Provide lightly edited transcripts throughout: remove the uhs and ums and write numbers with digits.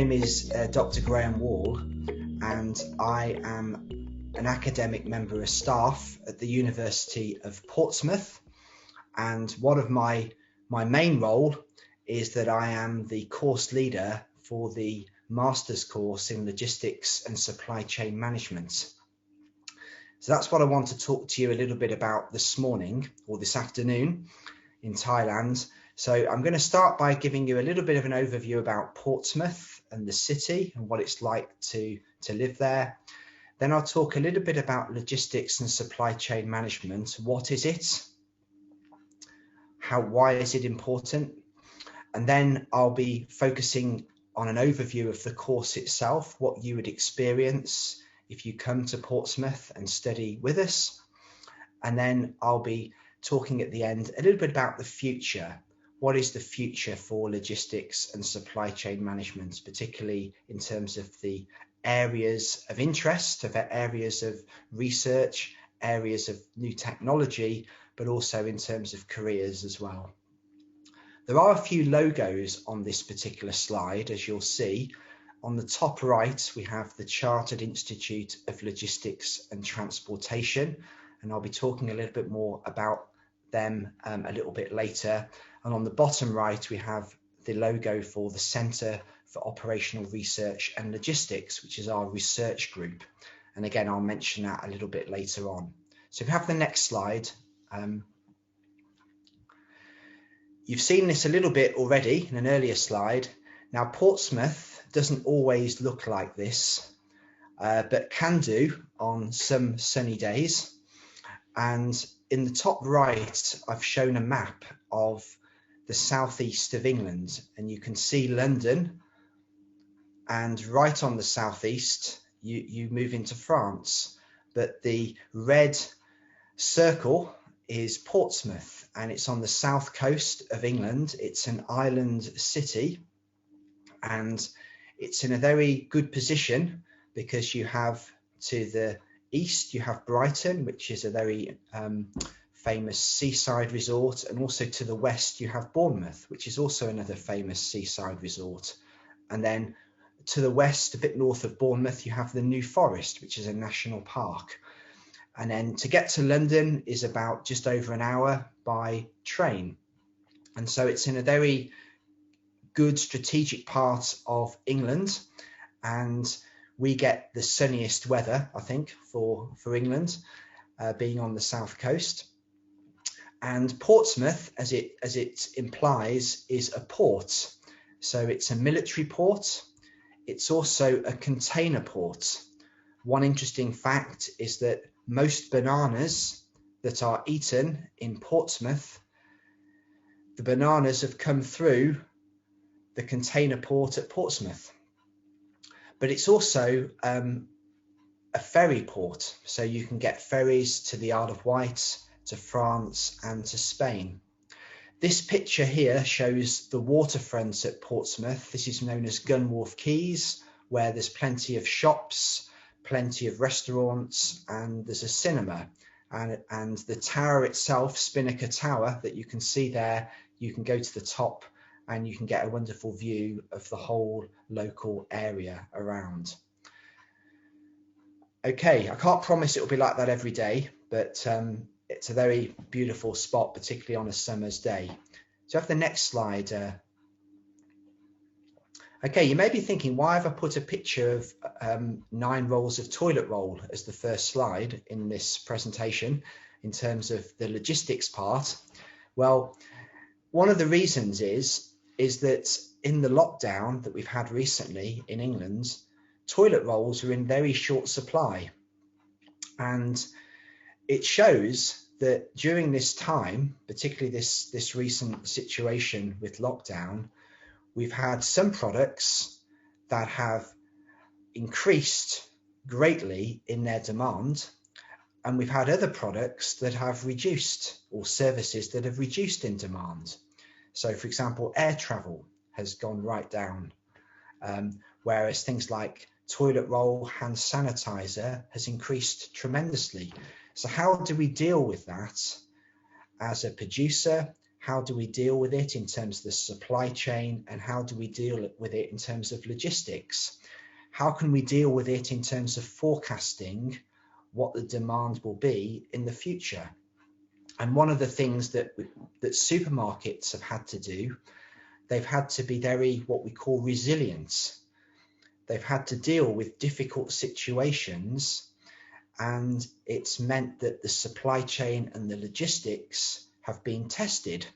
name is Dr. Graham Wall, and I am an academic member of staff at the University of Portsmouth. And one of my main role is that I am the course leader for the master's course in logistics and supply chain management. So that's what I want to talk to you a little bit about this morning or this afternoon in Thailand. So I'm going to start by giving you a little bit of an overview about Portsmouth and the city and what it's like to live there. Then I'll talk a little bit about logistics and supply chain management. What is it? Why is it important? And then I'll be focusing on an overview of the course itself, what you would experience if you come to Portsmouth and study with us. And then I'll be talking at the end a little bit about the future. What is the future for logistics and supply chain management, particularly in terms of the areas of interest, of areas of research, areas of new technology, but also in terms of careers as well. There are a few logos on this particular slide, as you'll see. On the top right, we have the Chartered Institute of Logistics and Transportation, and I'll be talking a little bit more about them a little bit later. And on the bottom right, we have the logo for the Centre for Operational Research and Logistics, which is our research group. And again, I'll mention that a little bit later on. So if you have the next slide, you've seen this a little bit already in an earlier slide. Now, Portsmouth doesn't always look like this, but can do on some sunny days. And in the top right, I've shown a map of the southeast of England, and you can see London, and right on the southeast, you move into France. But the red circle is Portsmouth, and it's on the south coast of England. It's an island city, and it's in a very good position because you have to the east, you have Brighton, which is a very famous seaside resort, and also to the west you have Bournemouth, which is also another famous seaside resort. And then to the west, a bit north of Bournemouth, you have the New Forest, which is a national park. And then to get to London is about just over an hour by train. And so it's in a very good strategic part of England, and we get the sunniest weather, I think, for England, being on the south coast. And Portsmouth, as it implies, is a port. So it's a military port. It's also a container port. One interesting fact is that most bananas that are eaten in Portsmouth, the bananas have come through the container port at Portsmouth. But it's also a ferry port, so you can get ferries to the Isle of Wight, to France and to Spain. This picture here shows the waterfront at Portsmouth. This is known as Gunwharf Quays, where there's plenty of shops, plenty of restaurants, and there's a cinema. And the tower itself, Spinnaker Tower, that you can see there, you can go to the top and you can get a wonderful view of the whole local area around. Okay, I can't promise it will be like that every day, but it's a very beautiful spot, particularly on a summer's day. So have the next slide. Okay, you may be thinking, why have I put a picture of 9 rolls of toilet roll as the first slide in this presentation in terms of the logistics part? Well, one of the reasons is that in the lockdown that we've had recently in England, toilet rolls are in very short supply. And it shows that during this time, particularly this recent situation with lockdown, we've had some products that have increased greatly in their demand, and we've had other products that have reduced, or services that have reduced in demand. So for example, air travel has gone right down, whereas things like toilet roll, hand sanitizer has increased tremendously. So how do we deal with that as a producer? how do we deal with it in terms of the supply chain, and how do we deal with it in terms of logistics? How can we deal with it in terms of forecasting what the demand will be in the future? And one of the things that supermarkets have had to do, they've had to be very, what we call, resilient. They've had to deal with difficult situations, and it's meant that the supply chain and the logistics have been tested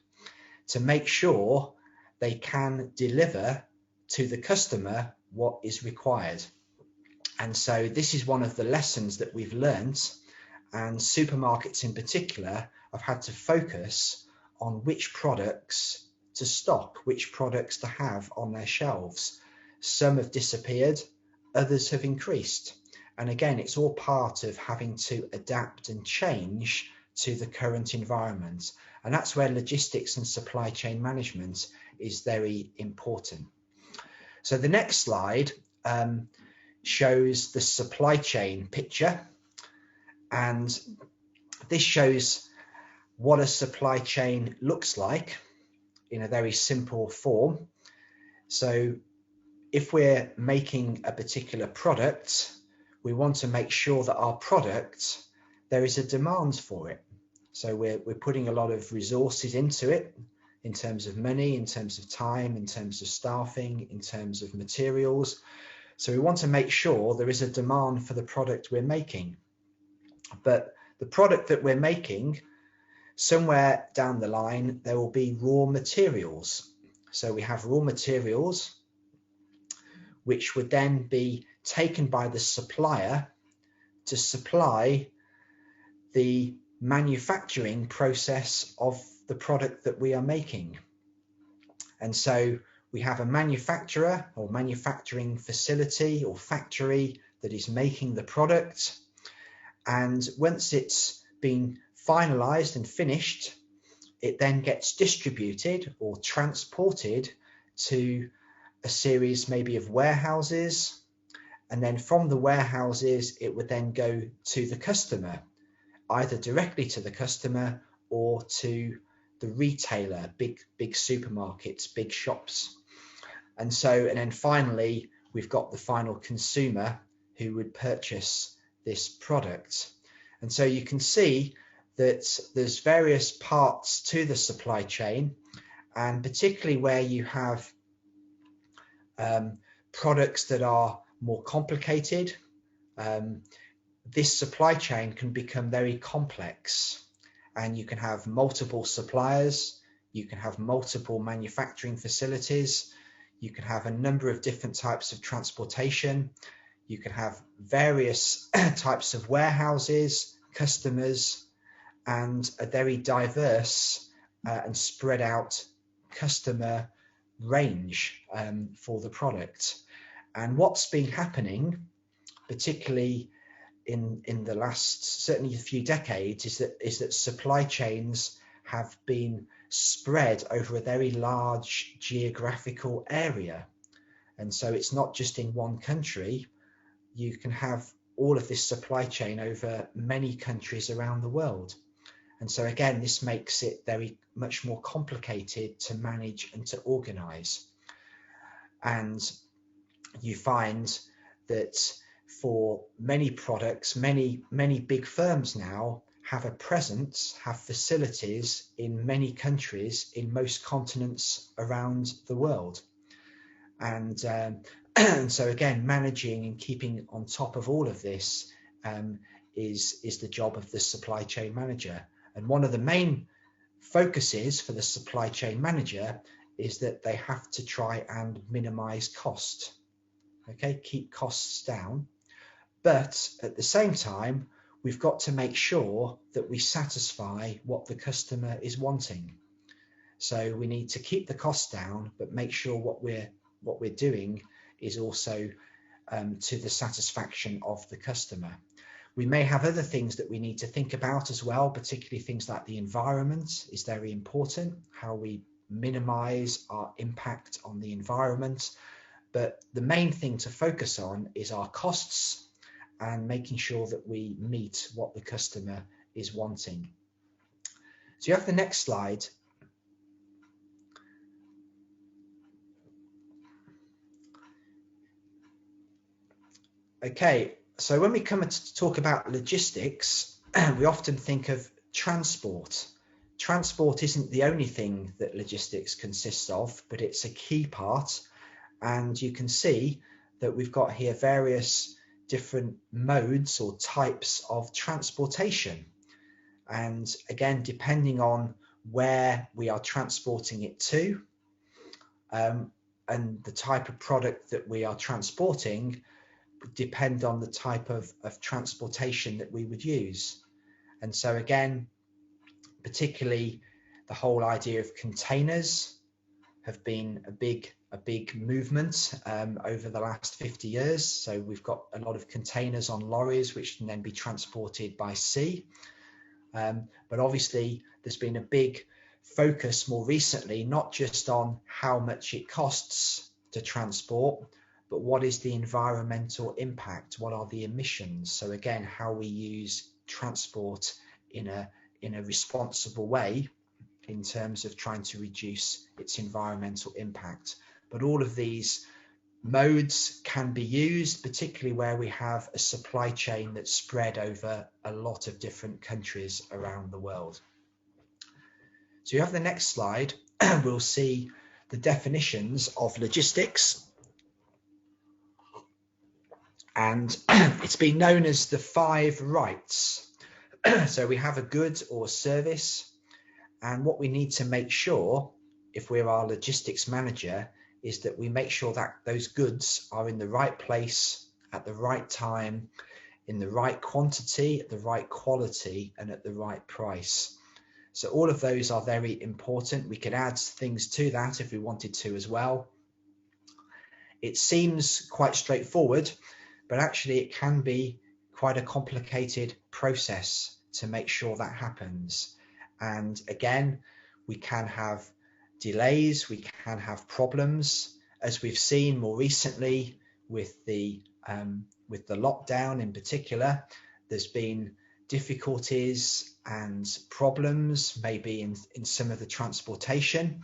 to make sure they can deliver to the customer what is required. And so this is one of the lessons that we've learned, and supermarkets in particular have had to focus on which products to stock, which products to have on their shelves. Some have disappeared, others have increased. And again, it's all part of having to adapt and change to the current environment. And that's where logistics and supply chain management is very important. So the next slide shows the supply chain picture. And this shows what a supply chain looks like in a very simple form. So if we're making a particular product, we want to make sure that our product, there is a demand for it. So we're putting a lot of resources into it, in terms of money, in terms of time, in terms of staffing, in terms of materials. So we want to make sure there is a demand for the product we're making. But the product that we're making, somewhere down the line, there will be raw materials. So we have raw materials, which would then be taken by the supplier to supply the manufacturing process of the product that we are making. And so we have a manufacturer or manufacturing facility or factory that is making the product. And once it's been finalized and finished, it then gets distributed or transported to a series maybe of warehouses. And then from the warehouses, it would then go to the customer, either directly to the customer or to the retailer, big supermarkets, big shops. And then finally, we've got the final consumer who would purchase this product. And so you can see that there's various parts to the supply chain, and particularly where you have products that are more complicated, this supply chain can become very complex, and you can have multiple suppliers, you can have multiple manufacturing facilities, you can have a number of different types of transportation, you can have various types of warehouses, customers, and a very diverse and spread out customer range for the product. And what's been happening, particularly in the last certainly a few decades, is that supply chains have been spread over a very large geographical area. And so it's not just in one country. You can have all of this supply chain over many countries around the world. And so again, this makes it very much more complicated to manage and to organize. And you find that for many products, many big firms now have a presence, have facilities in many countries, in most continents around the world. And so again, managing and keeping on top of all of this is the job of the supply chain manager. And one of the main focuses for the supply chain manager is that they have to try and minimize cost. Okay, keep costs down. But at the same time, we've got to make sure that we satisfy what the customer is wanting. So we need to keep the costs down, but make sure what we're doing is also to the satisfaction of the customer. We may have other things that we need to think about as well, particularly things like the environment is very important, how we minimize our impact on the environment. But the main thing to focus on is our costs and making sure that we meet what the customer is wanting. So you have the next slide. Okay, so when we come to talk about logistics, we often think of transport. Transport isn't the only thing that logistics consists of, but it's a key part. And you can see that we've got here various different modes or types of transportation. And again, depending on where we are transporting it to, and the type of product that we are transporting would depend on the type of transportation that we would use. And so again, particularly the whole idea of containers have been a big movement over the last 50 years. So we've got a lot of containers on lorries which can then be transported by sea. But obviously there's been a big focus more recently, not just on how much it costs to transport, but what is the environmental impact? What are the emissions? So again, how we use transport in a responsible way in terms of trying to reduce its environmental impact. But all of these modes can be used, particularly where we have a supply chain that's spread over a lot of different countries around the world. So you have the next slide. We'll see the definitions of logistics. And it's been known as the 5 rights. So we have a good or service, and what we need to make sure, if we're our logistics manager, is that we make sure that those goods are in the right place at the right time, in the right quantity, at the right quality, and at the right price. So all of those are very important. We could add things to that if we wanted to as well. It seems quite straightforward, but actually it can be quite a complicated process to make sure that happens. And again, we can have delays, we can have problems, as we've seen more recently with the lockdown in particular. There's been difficulties and problems maybe in some of the transportation.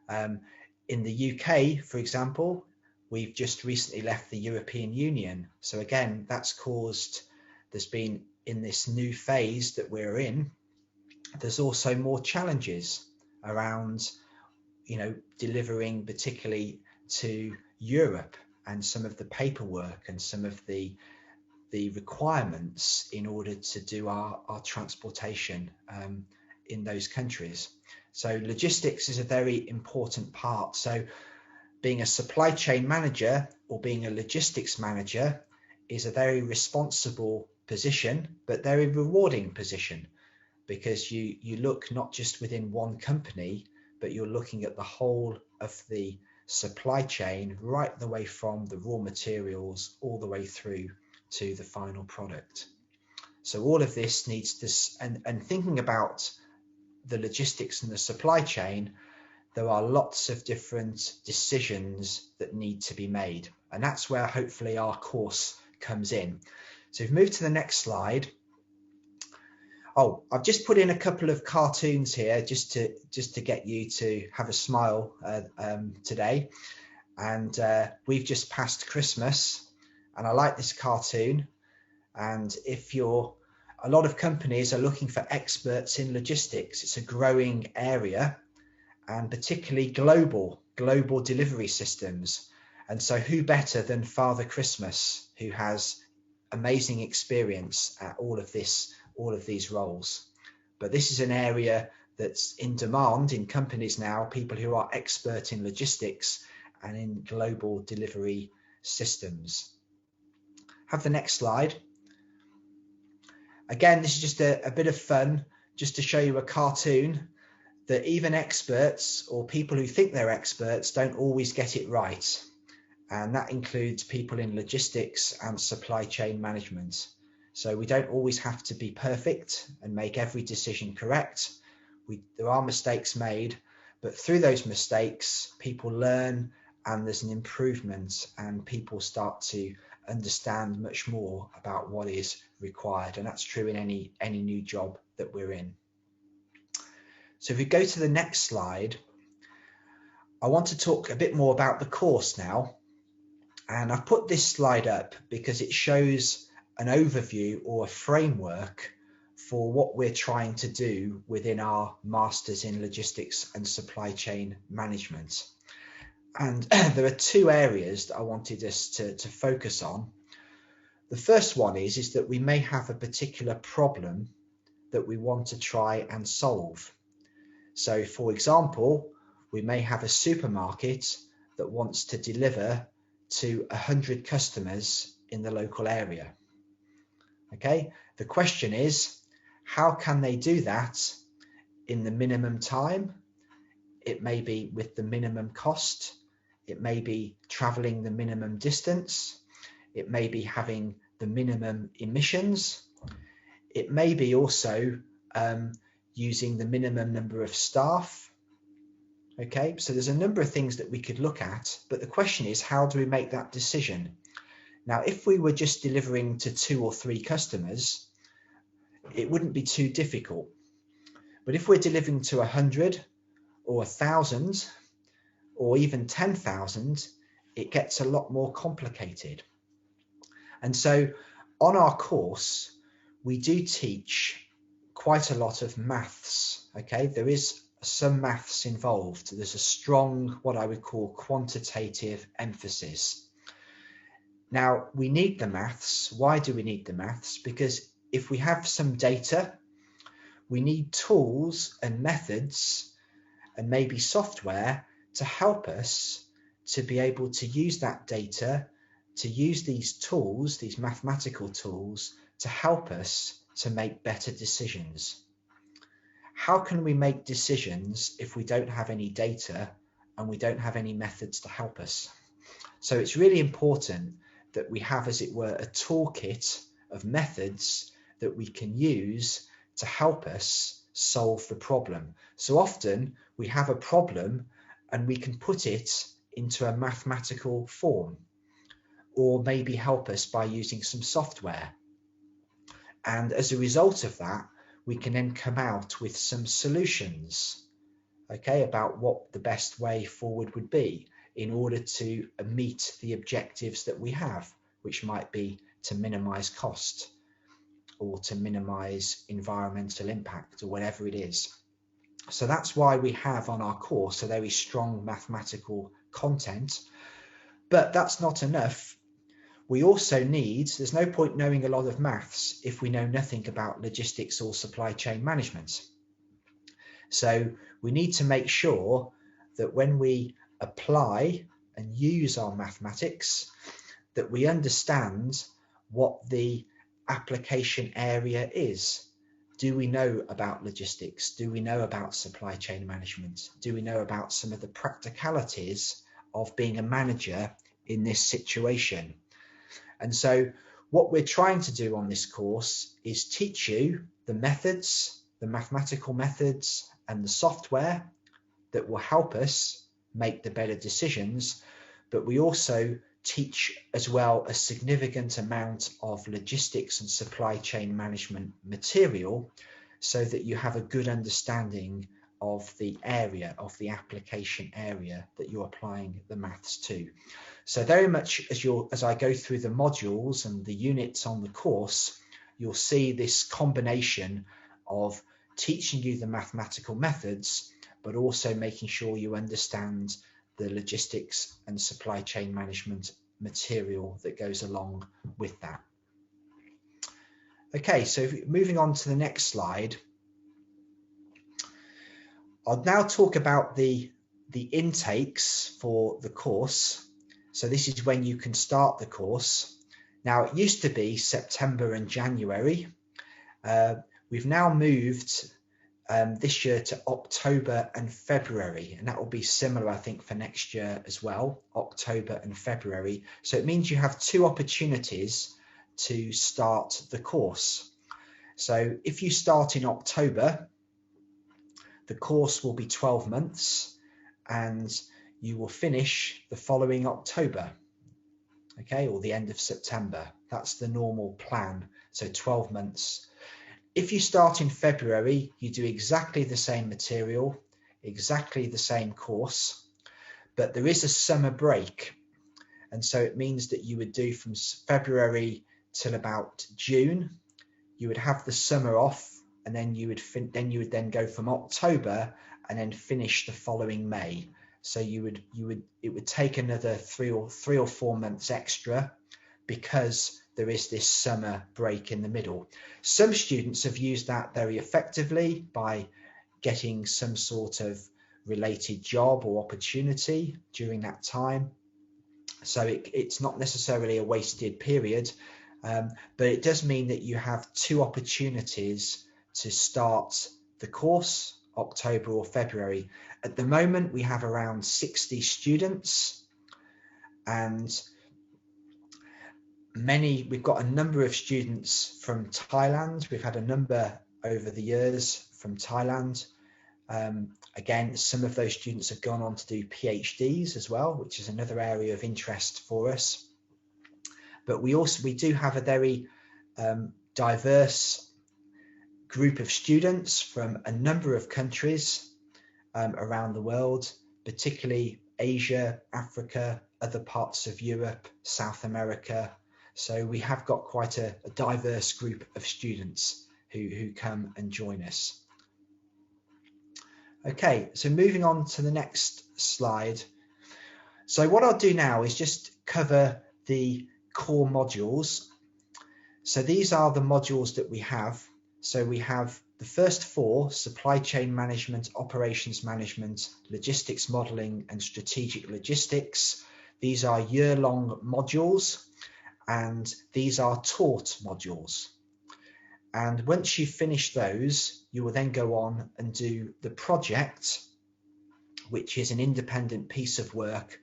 In the UK, for example, we've just recently left the European Union. So again, there's been, in this new phase that we're in, there's also more challenges around, delivering particularly to Europe, and some of the paperwork and some of the requirements in order to do our transportation in those countries. So logistics is a very important part. So being a supply chain manager or being a logistics manager is a very responsible position, but very rewarding position, because you look not just within one company, but you're looking at the whole of the supply chain, right the way from the raw materials all the way through to the final product. So all of this needs to, and thinking about the logistics and the supply chain, there are lots of different decisions that need to be made. And that's where hopefully our course comes in. So we've moved to the next slide. Oh, I've just put in a couple of cartoons here just to get you to have a smile today. And we've just passed Christmas, and I like this cartoon. And a lot of companies are looking for experts in logistics. It's a growing area, and particularly global delivery systems. And so who better than Father Christmas, who has amazing experience at all of these roles. But this is an area that's in demand in companies now, people who are expert in logistics and in global delivery systems. Have the next slide. Again, this is just a bit of fun, just to show you a cartoon that even experts, or people who think they're experts, don't always get it right. And that includes people in logistics and supply chain management. So we don't always have to be perfect and make every decision correct. There are mistakes made, but through those mistakes, people learn, and there's an improvement, and people start to understand much more about what is required. And that's true in any new job that we're in. So if we go to the next slide, I want to talk a bit more about the course now. And I've put this slide up because it shows an overview or a framework for what we're trying to do within our Masters in Logistics and Supply Chain Management. And there are two areas that I wanted us to focus on. The first one is that we may have a particular problem that we want to try and solve. So for example, we may have a supermarket that wants to deliver to 100 customers in the local area. Okay, the question is, how can they do that in the minimum time? It may be with the minimum cost. It may be traveling the minimum distance. It may be having the minimum emissions. It may be also using the minimum number of staff. Okay, so there's a number of things that we could look at, but the question is, how do we make that decision? Now, if we were just delivering to 2 or 3 customers, it wouldn't be too difficult. But if we're delivering to 100 or 1,000 or even 10,000, it gets a lot more complicated. And so on our course, we do teach quite a lot of maths. Okay, there is some maths involved. There's a strong, what I would call, quantitative emphasis. Now, we need the maths. Why do we need the maths? Because if we have some data, we need tools and methods and maybe software to help us to be able to use that data, to use these tools, these mathematical tools, to help us to make better decisions. How can we make decisions if we don't have any data and we don't have any methods to help us? So it's really important that we have, as it were, a toolkit of methods that we can use to help us solve the problem. So often we have a problem and we can put it into a mathematical form, or maybe help us by using some software. And as a result of that, we can then come out with some solutions, okay, about what the best way forward would be in order to meet the objectives that we have, which might be to minimize cost or to minimize environmental impact or whatever it is. So that's why we have on our course a very strong mathematical content, but that's not enough. We also need, there's no point knowing a lot of maths if we know nothing about logistics or supply chain management. So we need to make sure that when we apply and use our mathematics, that we understand what the application area is. Do we know about logistics? Do we know about supply chain management? Do we know about some of the practicalities of being a manager in this situation? And so what we're trying to do on this course is teach you the methods, the mathematical methods and the software that will help us make the better decisions, but we also teach as well a significant amount of logistics and supply chain management material so that you have a good understanding of the area, of the application area that you're applying the maths to. So very much as I go through the modules and the units on the course, you'll see this combination of teaching you the mathematical methods, but also making sure you understand the logistics and supply chain management material that goes along with that. Okay, so moving on to the next slide, I'll now talk about the intakes for the course. So this is when you can start the course. Now, it used to be September and January. We've now moved this year to October and February, and that will be similar, I think, for next year as well, October and February. So it means you have 2 opportunities to start the course. So if you start in October, the course will be 12 months and you will finish the following October, okay, or the end of September. That's the normal plan, so 12 months. If you start in February, you do exactly the same material, exactly the same course, but there is a summer break. And so it means that you would do from February till about June. You would have the summer off, and then you would then go from October and then finish the following May. So it would take another three or 4 months extra, because there is this summer break in the middle. Some students have used that very effectively by getting some sort of related job or opportunity during that time. So it's not necessarily a wasted period, but it does mean that you have 2 opportunities to start the course, October or February. At the moment, we have around 60 students, and we've got a number of students from Thailand. We've had a number over the years from Thailand. Again, some of those students have gone on to do PhDs as well, which is another area of interest for us. But we do have a very diverse group of students from a number of countries around the world, particularly Asia, Africa, other parts of Europe, South America. So we have got quite a diverse group of students who come and join us. Okay, so moving on to the next slide. So what I'll do now is just cover the core modules. So these are the modules that we have. So we have the first 4: supply chain management, operations management, logistics modeling, and strategic logistics. These are year-long modules, and these are taught modules. And once you finish those, you will then go on and do the project, which is an independent piece of work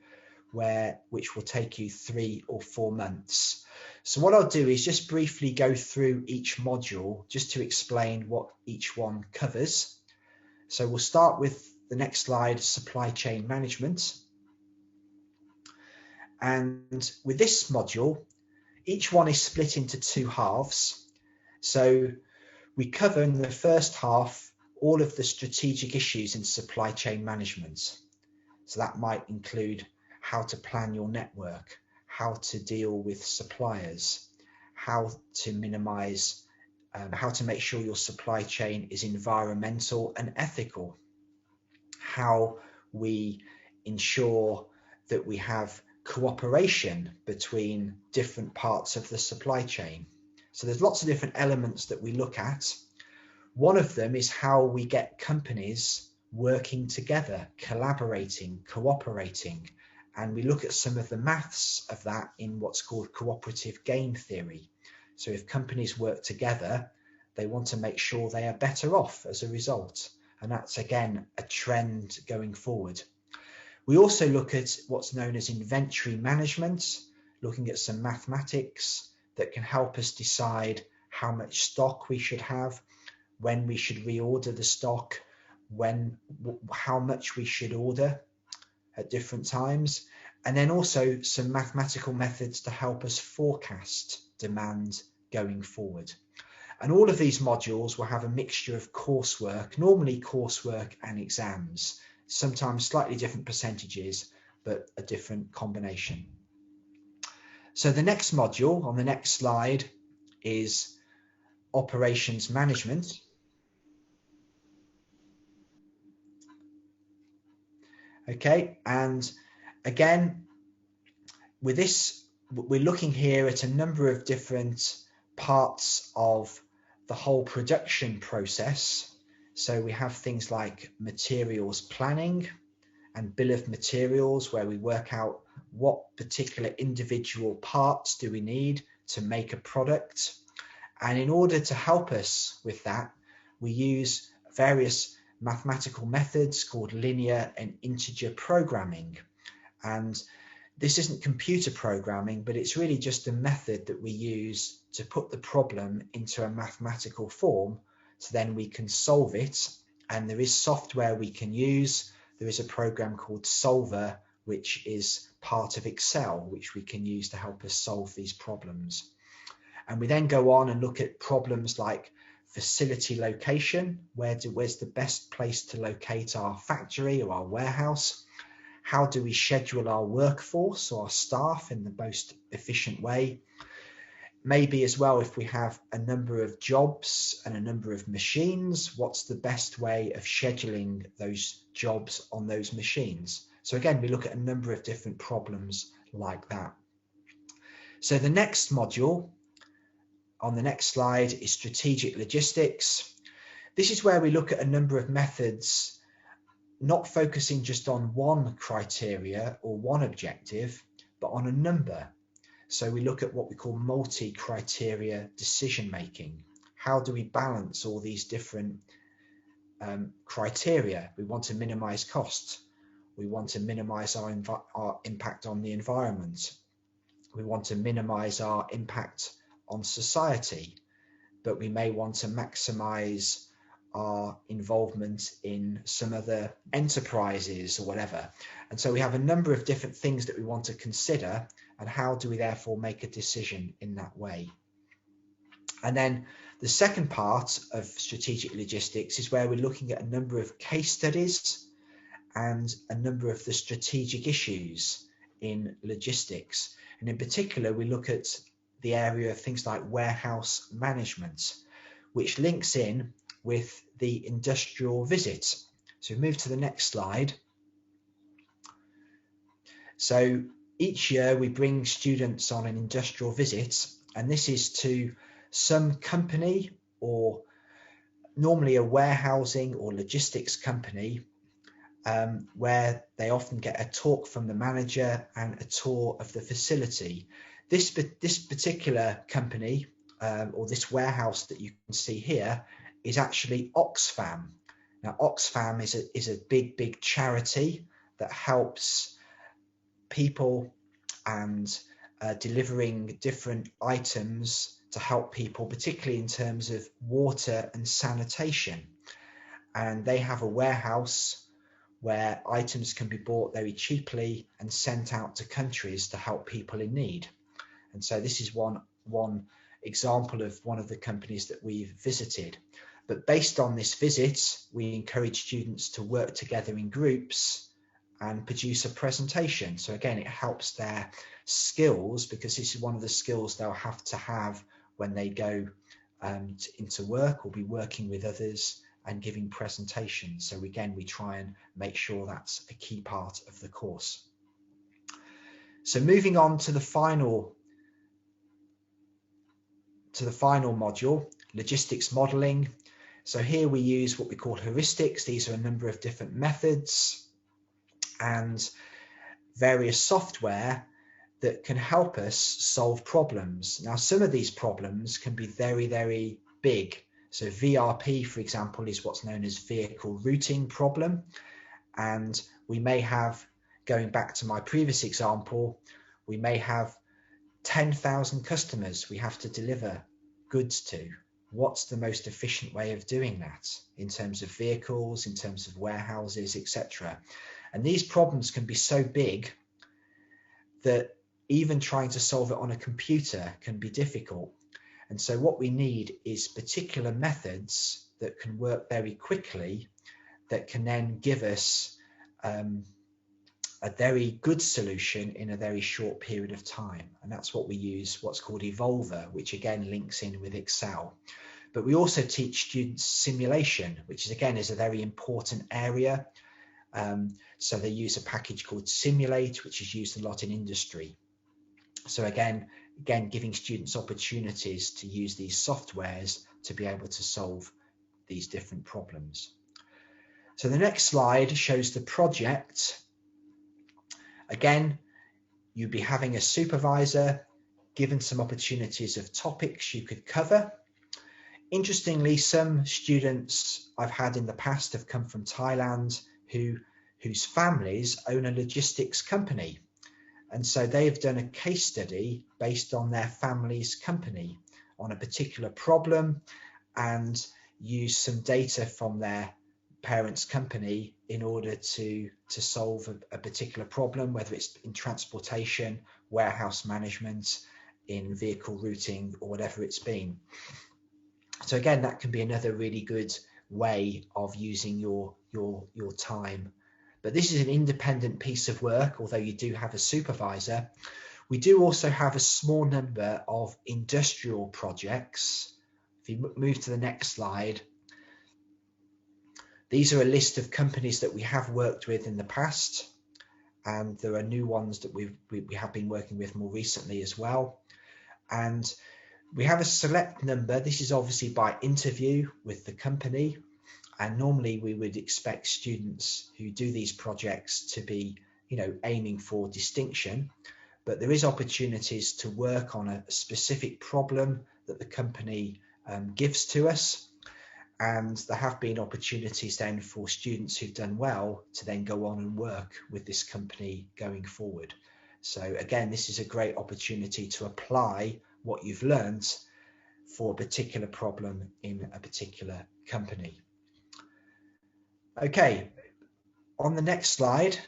which will take you 3 or 4 months. So what I'll do is just briefly go through each module just to explain what each one covers. So we'll start with the next slide, supply chain management. And with this module, each one is split into 2 halves. So we cover in the first half all of the strategic issues in supply chain management. So that might include how to plan your network, how to deal with suppliers, how to minimize, how to make sure your supply chain is environmental and ethical, how we ensure that we have cooperation between different parts of the supply chain. So there's lots of different elements that we look at. One of them is how we get companies working together, collaborating, cooperating, and we look at some of the maths of that in what's called cooperative game theory. So if companies work together, they want to make sure they are better off as a result, and that's again a trend going forward. We also look at what's known as inventory management, looking at some mathematics that can help us decide how much stock we should have, when we should reorder the stock, how much we should order at different times, and then also some mathematical methods to help us forecast demand going forward. And all of these modules will have a mixture of coursework, normally coursework and exams, sometimes slightly different percentages, but a different combination. So the next module on the next slide is operations management. Okay, and again, with this, we're looking here at a number of different parts of the whole production process. So we have things like materials planning and bill of materials, where we work out what particular individual parts do we need to make a product. And in order to help us with that, we use various mathematical methods called linear and integer programming. And this isn't computer programming, but it's really just a method that we use to put the problem into a mathematical form, so then we can solve it. And there is software we can use. There is a program called Solver, which is part of Excel, which we can use to help us solve these problems. And we then go on and look at problems like facility location. Where's the best place to locate our factory or our warehouse? How do we schedule our workforce or our staff in the most efficient way? Maybe as well, if we have a number of jobs and a number of machines, what's the best way of scheduling those jobs on those machines? So again, we look at a number of different problems like that. So the next module on the next slide is strategic logistics. This is where we look at a number of methods, not focusing just on one criteria or one objective, but on a number. So we look at what we call multi-criteria decision making. How do we balance all these different criteria? We want to minimize cost. We want to minimize our impact on the environment. We want to minimize our impact on society, but we may want to maximize our involvement in some other enterprises or whatever. And so we have a number of different things that we want to consider, and how do we therefore make a decision in that way? And then the second part of strategic logistics is where we're looking at a number of case studies and a number of the strategic issues in logistics. And in particular, we look at the area of things like warehouse management, which links in with the industrial visit. So we move to the next slide. So each year we bring students on an industrial visit, and this is to some company, or normally a warehousing or logistics company, where they often get a talk from the manager and a tour of the facility. This particular company, or this warehouse that you can see here, is actually Oxfam. Now, Oxfam is a big charity that helps people and delivering different items to help people, particularly in terms of water and sanitation. And they have a warehouse where items can be bought very cheaply and sent out to countries to help people in need. And so this is one example of one of the companies that we've visited. But based on this visit, we encourage students to work together in groups and produce a presentation. So again, it helps their skills, because this is one of the skills they'll have to have when they go into work or be working with others and giving presentations. So again, we try and make sure that's a key part of the course. So moving on to the final module, logistics modeling. So here we use what we call heuristics. These are a number of different methods and various software that can help us solve problems. Now, some of these problems can be very big. So VRP, for example, is what's known as vehicle routing problem. And we may have, going back to my previous example, we may have 10,000 customers we have to deliver goods to. What's the most efficient way of doing that in terms of vehicles, in terms of warehouses, etc.? And these problems can be so big that even trying to solve it on a computer can be difficult. And so what we need is particular methods that can work very quickly, that can then give us a very good solution in a very short period of time. And that's what we use, what's called Evolver, which again links in with Excel. But we also teach students simulation, which is a very important area. So they use a package called Simulate, which is used a lot in industry. So again, giving students opportunities to use these softwares to be able to solve these different problems. So the next slide shows the project. Again, you'd be having a supervisor, given some opportunities of topics you could cover. Interestingly, some students I've had in the past have come from Thailand whose families own a logistics company. And so they've done a case study based on their family's company on a particular problem and used some data from their parents' company in order to solve a particular problem, whether it's in transportation, warehouse management, in vehicle routing, or whatever it's been. So again, that can be another really good way of using your time but this is an independent piece of work, although you do have a supervisor. We do also have a small number of industrial projects. If you move to the next slide, these are a list of companies that we have worked with in the past, and there are new ones that we have been working with more recently as well. And we have a select number. This is obviously by interview with the company, and normally we would expect students who do these projects to be, aiming for distinction, but there is opportunities to work on a specific problem that the company gives to us. And there have been opportunities then for students who've done well to then go on and work with this company going forward. So again, this is a great opportunity to apply what you've learned for a particular problem in a particular company. Okay, on the next slide,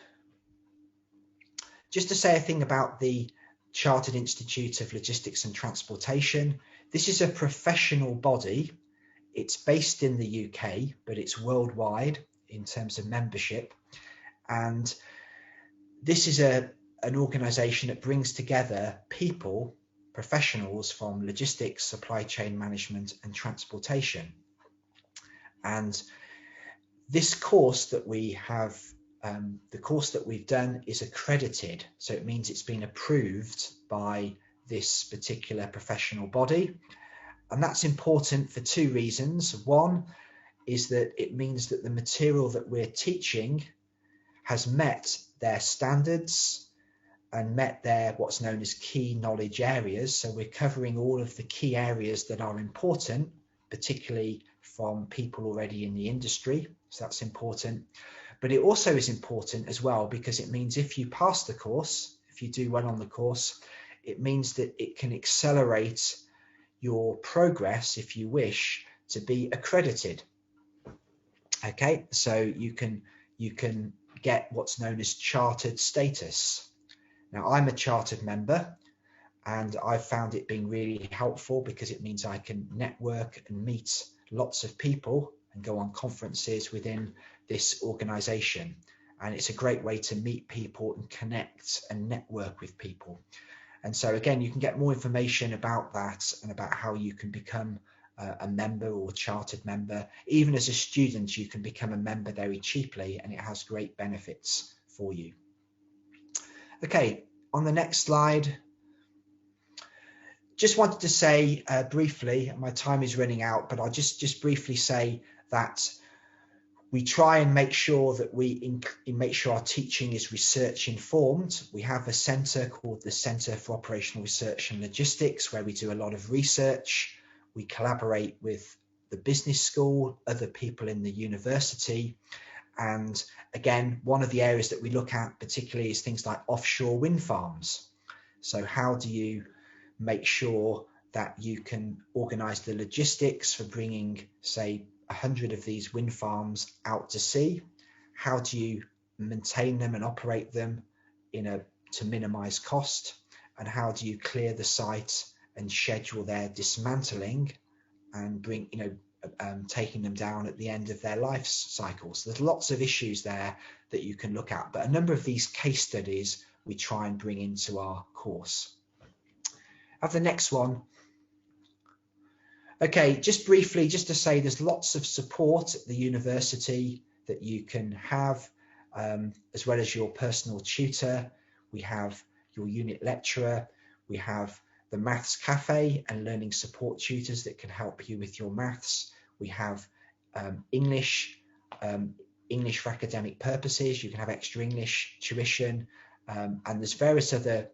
just to say a thing about the Chartered Institute of Logistics and Transportation. This is a professional body. It's based in the UK, but it's worldwide in terms of membership. And this is an organisation that brings together people, professionals from logistics, supply chain management and transportation. And this course that we have, the course that we've done is accredited. So it means it's been approved by this particular professional body. And that's important for two reasons. One is that it means that the material that we're teaching has met their standards and met their what's known as key knowledge areas. So we're covering all of the key areas that are important, particularly from people already in the industry. So that's important. But it also is important as well, because it means if you pass the course, if you do well on the course, it means that it can accelerate your progress, if you wish, to be accredited. Okay, so you can get what's known as chartered status. Now, I'm a chartered member, and I've found it being really helpful because it means I can network and meet lots of people and go on conferences within this organization. And it's a great way to meet people and connect and network with people. And so again, you can get more information about that and about how you can become a member or chartered member. Even as a student, you can become a member very cheaply, and it has great benefits for you. Okay, on the next slide, just wanted to say briefly, my time is running out, but I'll just briefly say that we try and make sure that we make sure our teaching is research informed. We have a centre called the Centre for Operational Research and Logistics, where we do a lot of research. We collaborate with the business school, other people in the university. And again, one of the areas that we look at particularly is things like offshore wind farms. So how do you make sure that you can organise the logistics for bringing, say, 100 of these wind farms out to sea? How do you maintain them and operate them to minimize cost? And how do you clear the site and schedule their dismantling and bring, taking them down at the end of their life cycle? So there's lots of issues there that you can look at, but a number of these case studies we try and bring into our course. Have the next one. Okay, just briefly, just to say there's lots of support at the university that you can have, as well as your personal tutor. We have your unit lecturer. We have the maths cafe and learning support tutors that can help you with your maths. We have English for academic purposes. You can have extra English tuition, and there's various other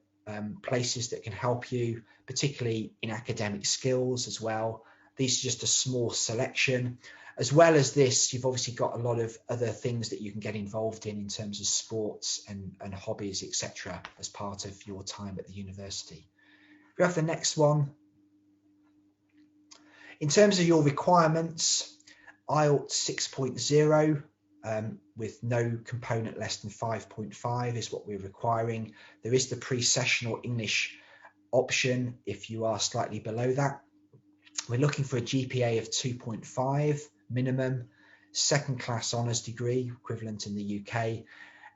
places that can help you, particularly in academic skills as well. These are just a small selection. As well as this, you've obviously got a lot of other things that you can get involved in terms of sports and hobbies, etc., as part of your time at the university. We have the next one. In terms of your requirements, 𝐓𝐡𝐞 𝐔𝐧𝐢𝐬 with no component less than 5.5 is what we're requiring. There is the pre-sessional English option if you are slightly below that. We're looking for a GPA of 2.5 minimum, second class honours degree equivalent in the UK,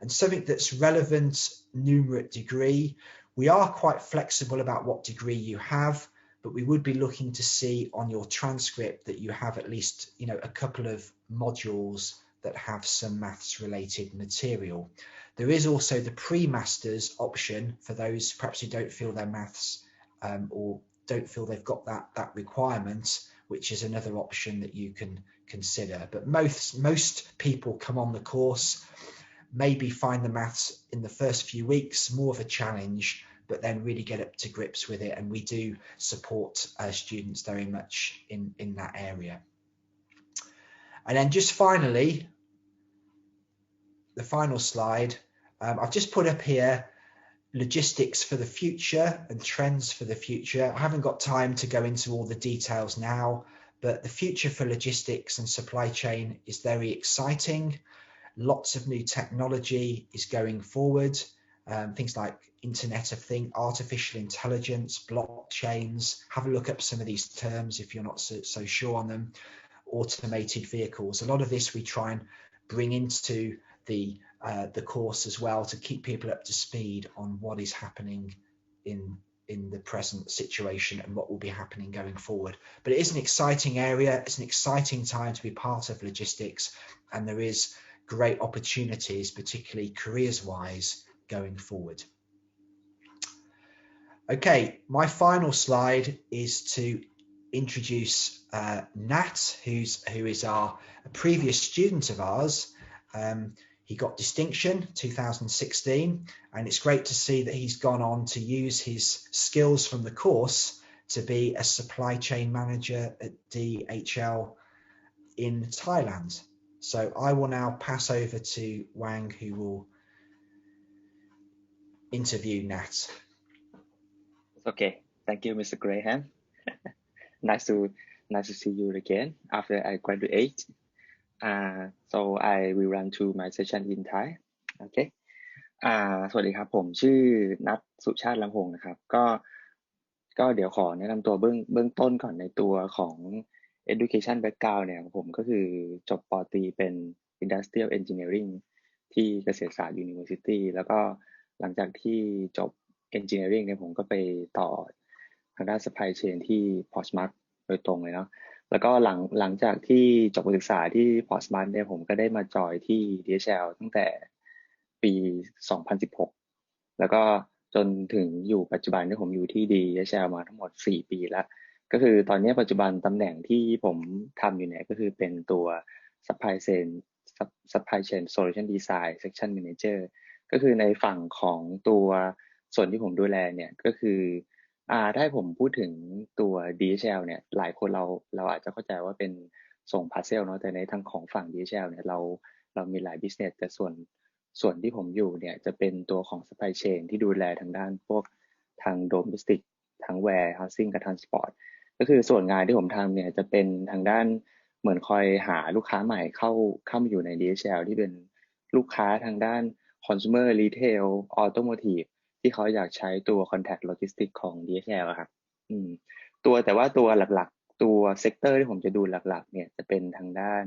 and something that's relevant, numerate degree. We are quite flexible about what degree you have, but we would be looking to see on your transcript that you have at least, a couple of modules that have some maths related material. There is also the pre-masters option for those perhaps who don't feel their maths or don't feel they've got that requirement, which is another option that you can consider. But most people come on the course, maybe find the maths in the first few weeks more of a challenge, but then really get up to grips with it, and we do support students very much in that area. And then just finally, the final slide, I've just put up here logistics for the future and trends for the future. I haven't got time to go into all the details now, but the future for logistics and supply chain is very exciting. Lots of new technology is going forward. Things like Internet of Things, artificial intelligence, blockchains. Have a look up some of these terms if you're not so sure on them. Automated vehicles. A lot of this we try and bring into the course as well to keep people up to speed on what is happening in the present situation and what will be happening going forward. But it is an exciting area. It's an exciting time to be part of logistics, and there is great opportunities, particularly careers wise, going forward. Okay, my final slide is to introduce Nat, who is a previous student of ours. He got distinction 2016, and it's great to see that he's gone on to use his skills from the course to be a supply chain manager at DHL in Thailand. So I will now pass over to Wang, who will interview Nat. Okay, thank you, Mr. Graham. nice to see you again after I graduate. So I will run through my session in Thai. Okay. สวัสดีครับผมชื่อนัทสุชาติลำหงนะครับก็เดี๋ยวขอแนะนำตัวเบื้องต้นก่อนในตัวของ education background เนี่ยผมก็คือจบปตรีเป็น industrial engineering ที่เกษตรศาสตร์ University แล้วก็หลังจากที่จบ engineering เนี่ยผมก็ไปต่อทางด้าน supply chain ที่ Portsmouth โดยตรงเลยเนาะแล้วก็หลังจากที่จบการศึกษาที่ Portsmouth เนี่ยผมก็ได้มาจอยที่ DHL ตั้งแต่ปี 2016 แล้วก็จนถึงอยู่ปัจจุบันที่ผมอยู่ที่ DHL มาทั้งหมด 4 ปีแล้วก็คือตอนนี้ปัจจุบันตำแหน่งที่ผมทำอยู่เนี่ยก็คือเป็นตัว supply chain solution design section manager ก็คือในฝั่งของตัวส่วนที่ผมดูแลเนี่ยก็คือถ้าให้ผมพูดถึงตัว DHL เนี่ยหลายคนเราอาจจะเข้าใจว่าเป็นส่งพาร์เซลเนาะแต่ในทางของฝั่ง DHL เนี่ยเรามีหลาย business แต่ส่วนที่ผมอยู่เนี่ยจะเป็นตัวของ supply chain ที่ดูแลทางด้านพวกทาง domestic ทั้ง warehousing กับ transport ก็คือส่วนงานที่ผมทำเนี่ยจะเป็นทางด้านเหมือนคอยหาลูกค้าใหม่เข้ามาอยู่ใน DHL ที่เป็นลูกค้าทางด้าน consumer retail automotive ที่เขาอยากใช้ตัว contact logistics ของ DHL ครับแต่ว่าตัวหลักๆตัวเซกเตอร์ที่ผมจะดูหลักๆเนี่ยจะเป็นทางด้าน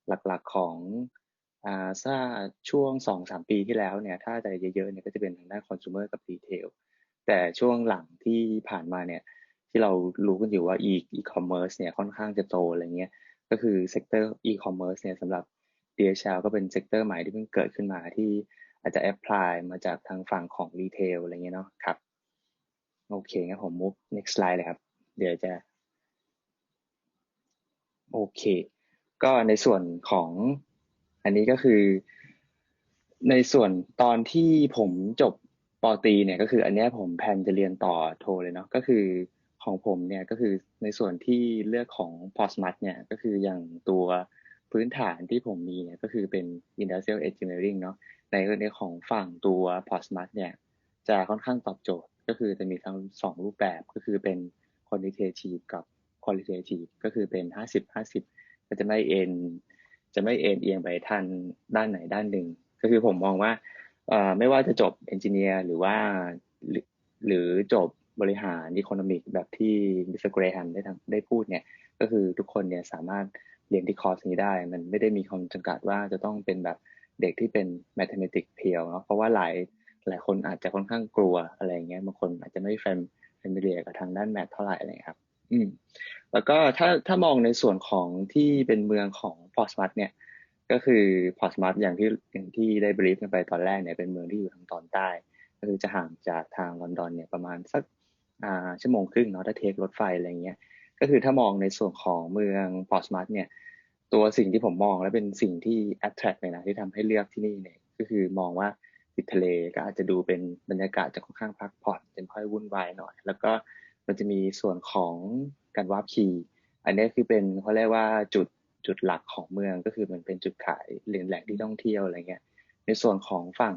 หลักๆของถ้าช่วง 2-3 ปีที่แล้วเนี่ยถ้าจะเยอะๆเนี่ยก็จะเป็นทางด้าน consumer กับ retail แต่ช่วงหลังที่ผ่านมาเนี่ยที่เรารู้กันอยู่ว่า e-commerce เนี่ยค่อนข้างจะโตอะไรเงี้ยก็คือเซกเตอร์ e-commerce เนี่ยสำหรับ DHL ก็เป็นเซกเตอร์ใหม่ที่เพิ่งเกิดขึ้นมาที่อาจจะ apply มาจากทางฝั่งของ retail อะไรเงี้ยเนาะครับโอเคงั้นผม move next slide เลยครับเดี๋ยวจะโอเคก็ในส่วนของอันนี้ก็คือในส่วนตอนที่ผมจบป.ตรีเนี่ยก็คืออันนี้ผมแพลนจะเรียนต่อโทเลยเนาะก็คือของผมเนี่ยก็คือในส่วนที่เลือกของ Portsmouth เนี่ยก็คืออย่างตัวพื้นฐานที่ผมมีเนี่ยก็คือเป็น industrial engineering เนาะในของฝั่งตัว Portsmouth เนี่ยจะค่อนข้างตอบโจทย์ก็คือจะมีทั้ง2รูปแบบก็คือเป็น quantitative กับ qualitative ก็คือเป็น50-50ก็จะไม่เอ็นเอียงไปทางด้านไหนด้านหนึ่งก็คือผมมองว่าไม่ว่าจะจบเอนจิเนียร์หรือว่าหรือจบบริหารอีโคโนมิกแบบที่มิสเตอร์เกรแฮมได้พูดเนี่ยก็คือทุกคนเนี่ยสามารถเรียนที่คอร์สนี้ได้มันไม่ได้มีความจำกัดว่าจะต้องเป็นแบบ เด็กที่เป็น mathematics เพียวเนาะเพราะว่าหลายคนอาจจะค่อนข้างกลัวอะไรอย่างเงี้ยบางคนอาจจะไม่familiar กับทางด้านแมทเท่าไหร่อะไรครับแล้วก็ถ้ามองในส่วนของที่เป็นเมืองของพอร์ตสมัธเนี่ยก็คือพอร์ตสมัธอย่างที่ได้บรีฟกันไปตอนแรกเนี่ยเป็นเมืองที่อยู่ทางตอนใต้ก็คือจะห่างจากทางลอนดอนเนี่ยประมาณสักชั่วโมงครึ่งเนาะถ้าเทครถไฟอะไรเงี้ยก็คือถ้ามองในส่วนของเมืองพอร์ตสมัธเนี่ยตัวสิ่งที่ผมมองและเป็นสิ่งที่ attract เลยนะที่ทำให้เลือกที่นี่เนี่ยก็คือมองว่าติดทะเลก็อาจจะดูเป็นบรรยากาศจะค่อนข้างพักผ่อนเป็นค่อยวุ่นวายหน่อยแล้วก็มันจะมีส่วนของการวาร์ปคีย์อันนี้คือเป็นเขาเรียกว่าจุดหลักของเมืองก็คือมันเป็นจุดขายหรือแหล่งที่ท่องเที่ยวอะไรเงี้ยในส่วนของฝั่ง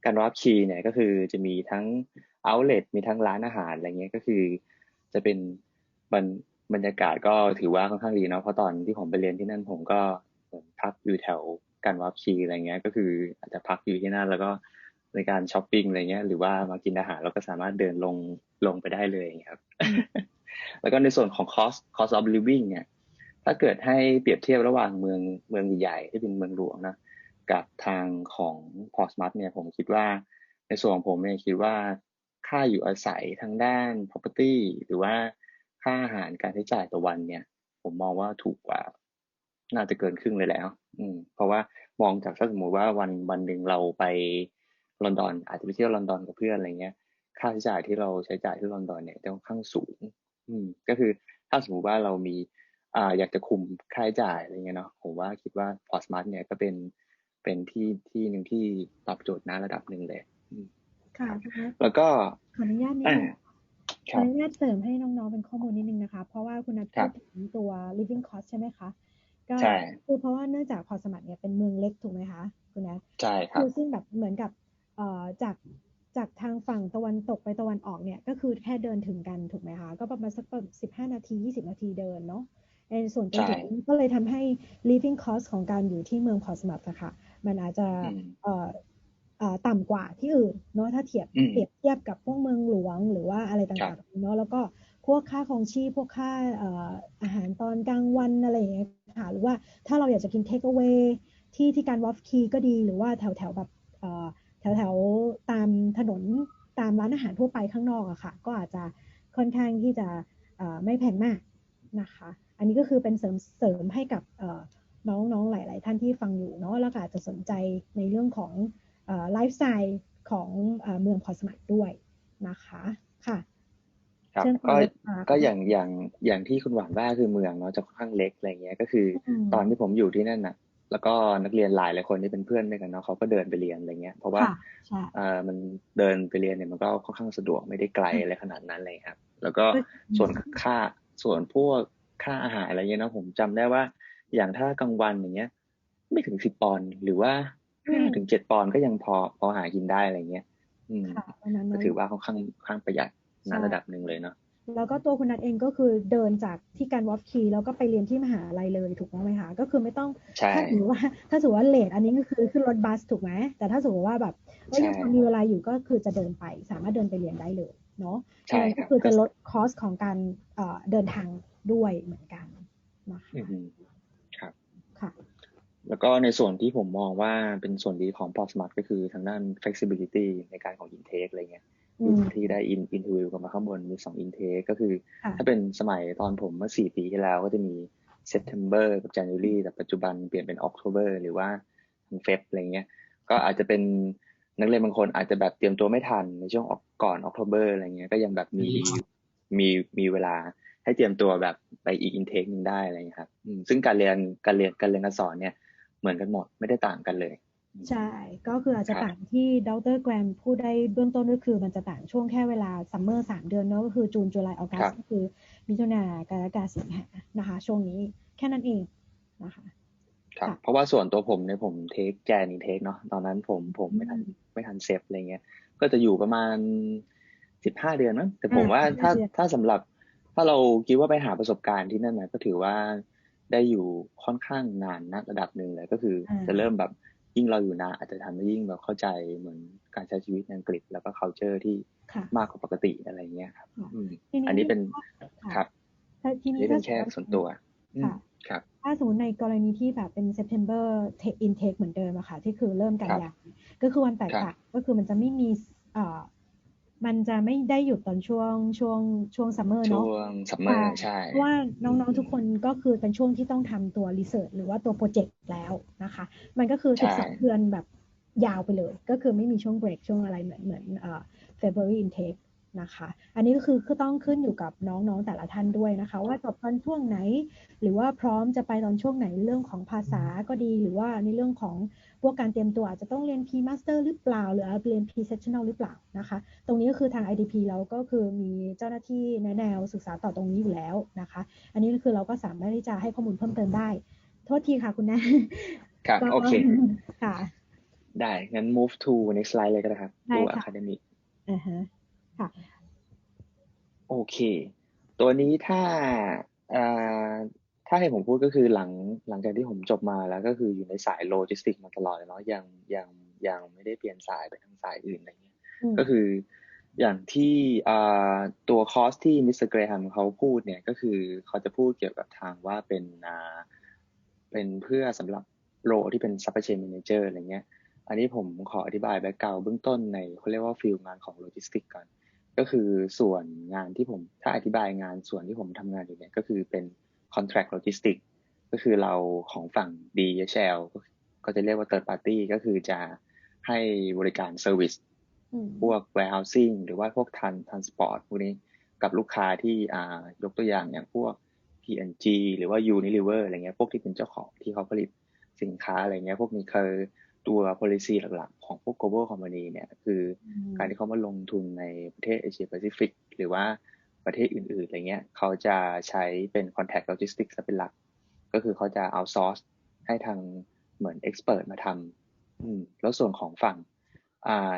การวาร์ปคีย์เนี่ยก็คือจะมีทั้งเอาท์เลทมีทั้งร้านอาหารอะไรเงี้ยก็คือจะเป็นบรรยากาศก็ถือว่าค่อนข้างดีเนาะเพราะตอนที่ผมไปเรียนที่นั่นผมก็พักอยู่แถวการวาร์ปคีย์อะไรเงี้ยก็คืออาจจะพักอยู่ที่นั่นแล้วก็ในการช้อปปิ้งอะไรเงี้ยหรือว่ามากินอาหารเราก็สามารถเดินลงไปได้เลยครับ แล้วก็ในส่วนของ cost of living เนี่ยถ้าเกิดให้เปรียบเทียบระหว่างเมืองใหญ่ที่เป็นเมืองหลวงนะกับทางของพอร์ตสมัธเนี่ยผมคิดว่าในส่วนของผมเนี่ยคิดว่าค่าอยู่อาศัยทางด้าน property หรือว่าค่าอาหารการใช้จ่ายต่อวันเนี่ยผมมองว่าถูกกว่าน่าจะเกินครึ่งเลยแล้วเพราะว่ามองจากถ้าสมมติว่าวันหนึ่งเราไปลอนดอนอาจจะไปเที่ยวลอนดอนกับเพื่อนอะไรเงี้ยค่าใช้จ่ายที่เราใช้จ่ายที่ลอนดอนเนี่ยจะค่อนข้างสูงก็คือถ้าสมมติว่าเรามีอยากจะคุมค่าใช้จ่ายอะไรเงี้ยเนาะผมว่าคิดว่าพอร์ตสมัธเนี่ยก็เป็นที่หนึ่งที่ตอบโจทย์นะระดับหนึ่งเลยค่ะแล้วก็ขออนุญาตนิดนึงขออนุญาตเสริมให้น้องๆเป็นข้อมูลนิดนึงนะคะเพราะว่าคุณนัทพูดถึงตัว living cost ใช่ไหมคะก็คือเพราะว่าเนื่องจากพอร์ตสมัธเนี่ยเป็นเมืองเล็กถูกไหมคะคุณนัทใช่ครับคือซึ่งแบบเหมือนกับจากทางฝั่งตะวันตกไปตะวันออกเนี่ยก็คือแค่เดินถึงกันถูกไหมคะก็ประมาณสัก15 นาที20 นาทีเดินเนาะในส่วนตรงจุดนี้ก็เลยทำให้ living cost ของการอยู่ที่เมืองพอร์ตสมัธอะค่ะมันอาจจะต่ำกว่าที่อื่นเนาะถ้าเปรียบเทียบกับพวกเมืองหลวงหรือว่าอะไรต่างๆเนาะแล้วก็พวกค่าของชีพพวกค่าอาหารตอนกลางวันอะไรอย่างเงี้ยค่ะหรือว่าถ้าเราอยากจะกิน take away ที่การวอฟคีก็ดีหรือว่าแถวแบบแถวตามถนนตามร้านอาหารทั่วไปข้างนอกอะค่ะก็อาจจะค่อนข้างที่จะไม่แพงมากนะคะอันนี้ก็คือเป็นเสริมให้กับน้องๆหลายๆท่านที่ฟังอยู่เนาะแล้วก็อาจจะสนใจในเรื่องของไลฟ์สไตล์ของเมืองพอร์ตสมัธด้วยนะคะค่ะครับก็อย่างที่คุณหวานว่าคือเมืองเนาะจะค่อนข้างเล็กอะไรเงี้ยก็คือตอนที่ผมอยู่ที่นั่นน่ะแล้วก็นักเรียนหลายคนที่เป็นเพื่อนด้วยกันเนาะเขาก็เดินไปเรียนอะไรเงี้ยเพราะว่ามันเดินไปเรียนเนี่ยมันก็ค่อนข้างสะดวกไม่ได้ไกลอะไรขนาดนั้นเลยครับแล้วก็ส่วนพวกค่าอาหารอะไรเงี้ยนะผมจำได้ว่าอย่างถ้ากลางวันอย่างเงี้ยไม่ถึง10 ปอนด์หรือว่า5 ถึง 7 ปอนด์ก็ยังพอหากินได้อะไรเงี้ยก็ถือว่าค่อนข้างประหยัดในระดับหนึ่งเลยเนาะแล้วก็ตัวคุณนัทเองก็คือเดินจากที่การวอฟคีแล้วก็ไปเรียนที่มหาลัยเลยถูกไหมคะก็คือไม่ต้องถ้าสมมติว่าเลทอันนี้ก็คือขึ้นรถบัสถูกไหมแต่ถ้าสมมติว่าแบบยังพอมีเวลาอยู่ก็คือจะเดินไปสามารถเดินไปเรียนได้เลยเนาะใช่ก็คือจะลดคอสของการเดินทางด้วยเหมือนกันนะคะครับค่ะแล้วก็ในส่วนที่ผมมองว่าเป็นส่วนดีของพอร์ตสมัธก็คือทางด้าน flexibility ในการของ intake อะไรเงี้ยที่ได้interview กันมาข้างบนมี2 intake ก็คือถ้าเป็นสมัยตอนผมเมื่อ4 ปีที่แล้วก็จะมี September กับ January แต่ปัจจุบันเปลี่ยนเป็น October หรือว่าFeb อะไรเงี้ยก็อาจจะเป็นนักเรียนบางคนอาจจะแบบเตรียมตัวไม่ทันในช่วงก่อน October อะไรเงี้ยก็ยังแบบมีเวลาให้เตรียมตัวแบบไปอีก intake นึงได้อะไรเงี้ยครับซึ่งการเรียนการสอนเนี่ยเหมือนกันหมดไม่ได้ต่างกันเลยใช่ก็คืออาจจะต่างที่ดร.แกรมพูดได้เบื้องต้นก็คือมันจะต่างช่วงแค่เวลาซัมเมอร์3 เดือนเนาะก็คือจูนตุลาออกัสก็คือมิถุนากรกฎาสิงหานะคะช่วงนี้แค่นั้นเองนะคะครับเพราะว่าส่วนตัวผมเนี่ยผมเทคแจนเทคเนาะตอนนั้นผมไม่ทันเซฟอะไรเงี้ยก็จะอยู่ประมาณ15 เดือนมั้งแต่ผมว่าถ้าสำหรับถ้าเราคิดว่าไปหาประสบการณ์ที่นั่นนะก็ถือว่าได้อยู่ค่อนข้างนานนะระดับหนึ่งเลยก็คือจะเริ่มแบบยิ่งเราอยู่นานอาจจะทำให้ยิ่งแบบเข้าใจเหมือนการใช้ชีวิตในอังกฤษแล้วก็ culture ที่มากกว่าปกติอะไรเงี้ยครับอันนี้เป็นครับนี่เป็นแค่ส่วนตัวค่ะ ถ้าสมมติในกรณีที่แบบเป็น September intake เหมือนเดิมอะค่ะที่คือเริ่มกันยาก็คือวันแตกต่างก็คือมันจะไม่มีมันจะไม่ได้หยุดตอนช่วงซัมเมอร์เนาะช่วงซัมเมอร์ใช่เพราะว่าน้องๆทุกคนก็คือเป็นช่วงที่ต้องทำตัวรีเสิร์ชหรือว่าตัวโปรเจกต์แล้วนะคะมันก็คือ12 เดือนแบบยาวไปเลยก็คือไม่มีช่วงเบรกช่วงอะไรเหมือนFebruary intake นะคะอันนี้ก็คือต้องขึ้นอยู่กับน้องๆแต่ละท่านด้วยนะคะว่าจบตอนช่วงไหนหรือว่าพร้อมจะไปตอนช่วงไหนเรื่องของภาษาก็ดีหรือว่าในเรื่องของพวกการเตรียมตัวอาจจะต้องเรียน P-Master หรือเปล่าหรือเรียน P-Sectional หรือเปล่านะคะตรงนี้ก็คือทาง IDP เราก็คือมีเจ้าหน้าที่แนวศึกษาต่อตรงนี้อยู่แล้วนะคะอันนี้ก็คือเราก็สามารถที่จะให้ข้อมูลเพิ่มเติมได้โทษทีค่ะคุณแม่ครับโอเคค่ะได้งั้น move to next slide เลยก็ได้ครับตัว academic ค่ะโอเคตัวนี้ถ้าให้ผมพูดก็คือหลังจากที่ผมจบมาแล้วก็คืออยู่ในสายโลจิสติกมาตลอดเนาะยังไม่ได้เปลี่ยนสายไปทางสายอื่นอะไรเงี้ยก็คืออย่างที่ตัวคอร์สที่มิสเตอร์เกรแฮมเขาพูดเนี่ยก็คือเขาจะพูดเกี่ยวกับทางว่าเป็นเพื่อสำหรับโรที่เป็น supply chain manager อะไรเงี้ยอันนี้ผมขออธิบายแบ็คกราวด์เบื้องต้นในเขาเรียกว่าฟิลงานของโลจิสติกก่อนก็คือส่วนงานที่ผมถ้าอธิบายงานส่วนที่ผมทำงานอยู่เนี่ยก็คือเป็น contract logistics ก็คือเราของฝั่ง DHL ก็จะเรียกว่า third party ก็คือจะให้บริการ service พวก warehousing หรือว่าพวก transport พวกนี้กับลูกค้าที่ยกตัวอย่างพวก P&G หรือว่า Unilever อะไรเงี้ยพวกที่เป็นเจ้าของที่เขาผลิตสินค้าอะไรเงี้ยพวกนี้คือตัว policy หลักๆของพวก global company เนี่ยคือการที่เขามาลงทุนในประเทศเอเชียแปซิฟิกหรือว่าประเทศอื่นๆอะไรเงี้ยเขาจะใช้เป็น contract logistics เป็นหลักก็คือเขาจะ outsource ให้ทางเหมือน expert มาทำแล้วส่วนของฝั่ง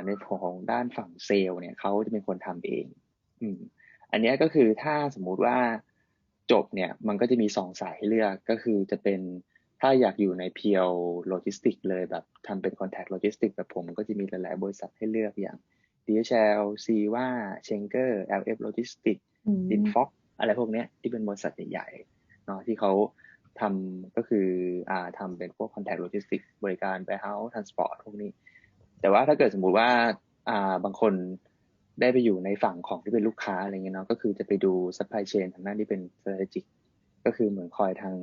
ในของด้านฝั่งเซลล์เนี่ยเขาจะเป็นคนทำเองอันนี้ก็คือถ้าสมมุติว่าจบเนี่ยมันก็จะมี2 สายให้เลือกก็คือจะเป็นถ้าอยากอยู่ใน Pure Logistics เลยแบบทำเป็น Contact Logistics แบบผมก็จะมีหลายๆบริษัทให้เลือกอย่าง DHL CWA Schenker LF Logistics Dinfox อะไรพวกนี้ที่เป็นบริษัทใหญ่ๆเนาะที่เขาทำก็คือทำเป็นพวก Contact Logistics บริการ Warehouse Transport พวกนี้แต่ว่าถ้าเกิดสมมุติว่าบางคนได้ไปอยู่ในฝั่งของที่เป็นลูกค้าอะไรเงี้ยเนาะก็คือจะไปดู supply chain ทางด้านที่เป็น strategic ก็คือเหมือนคอยทาง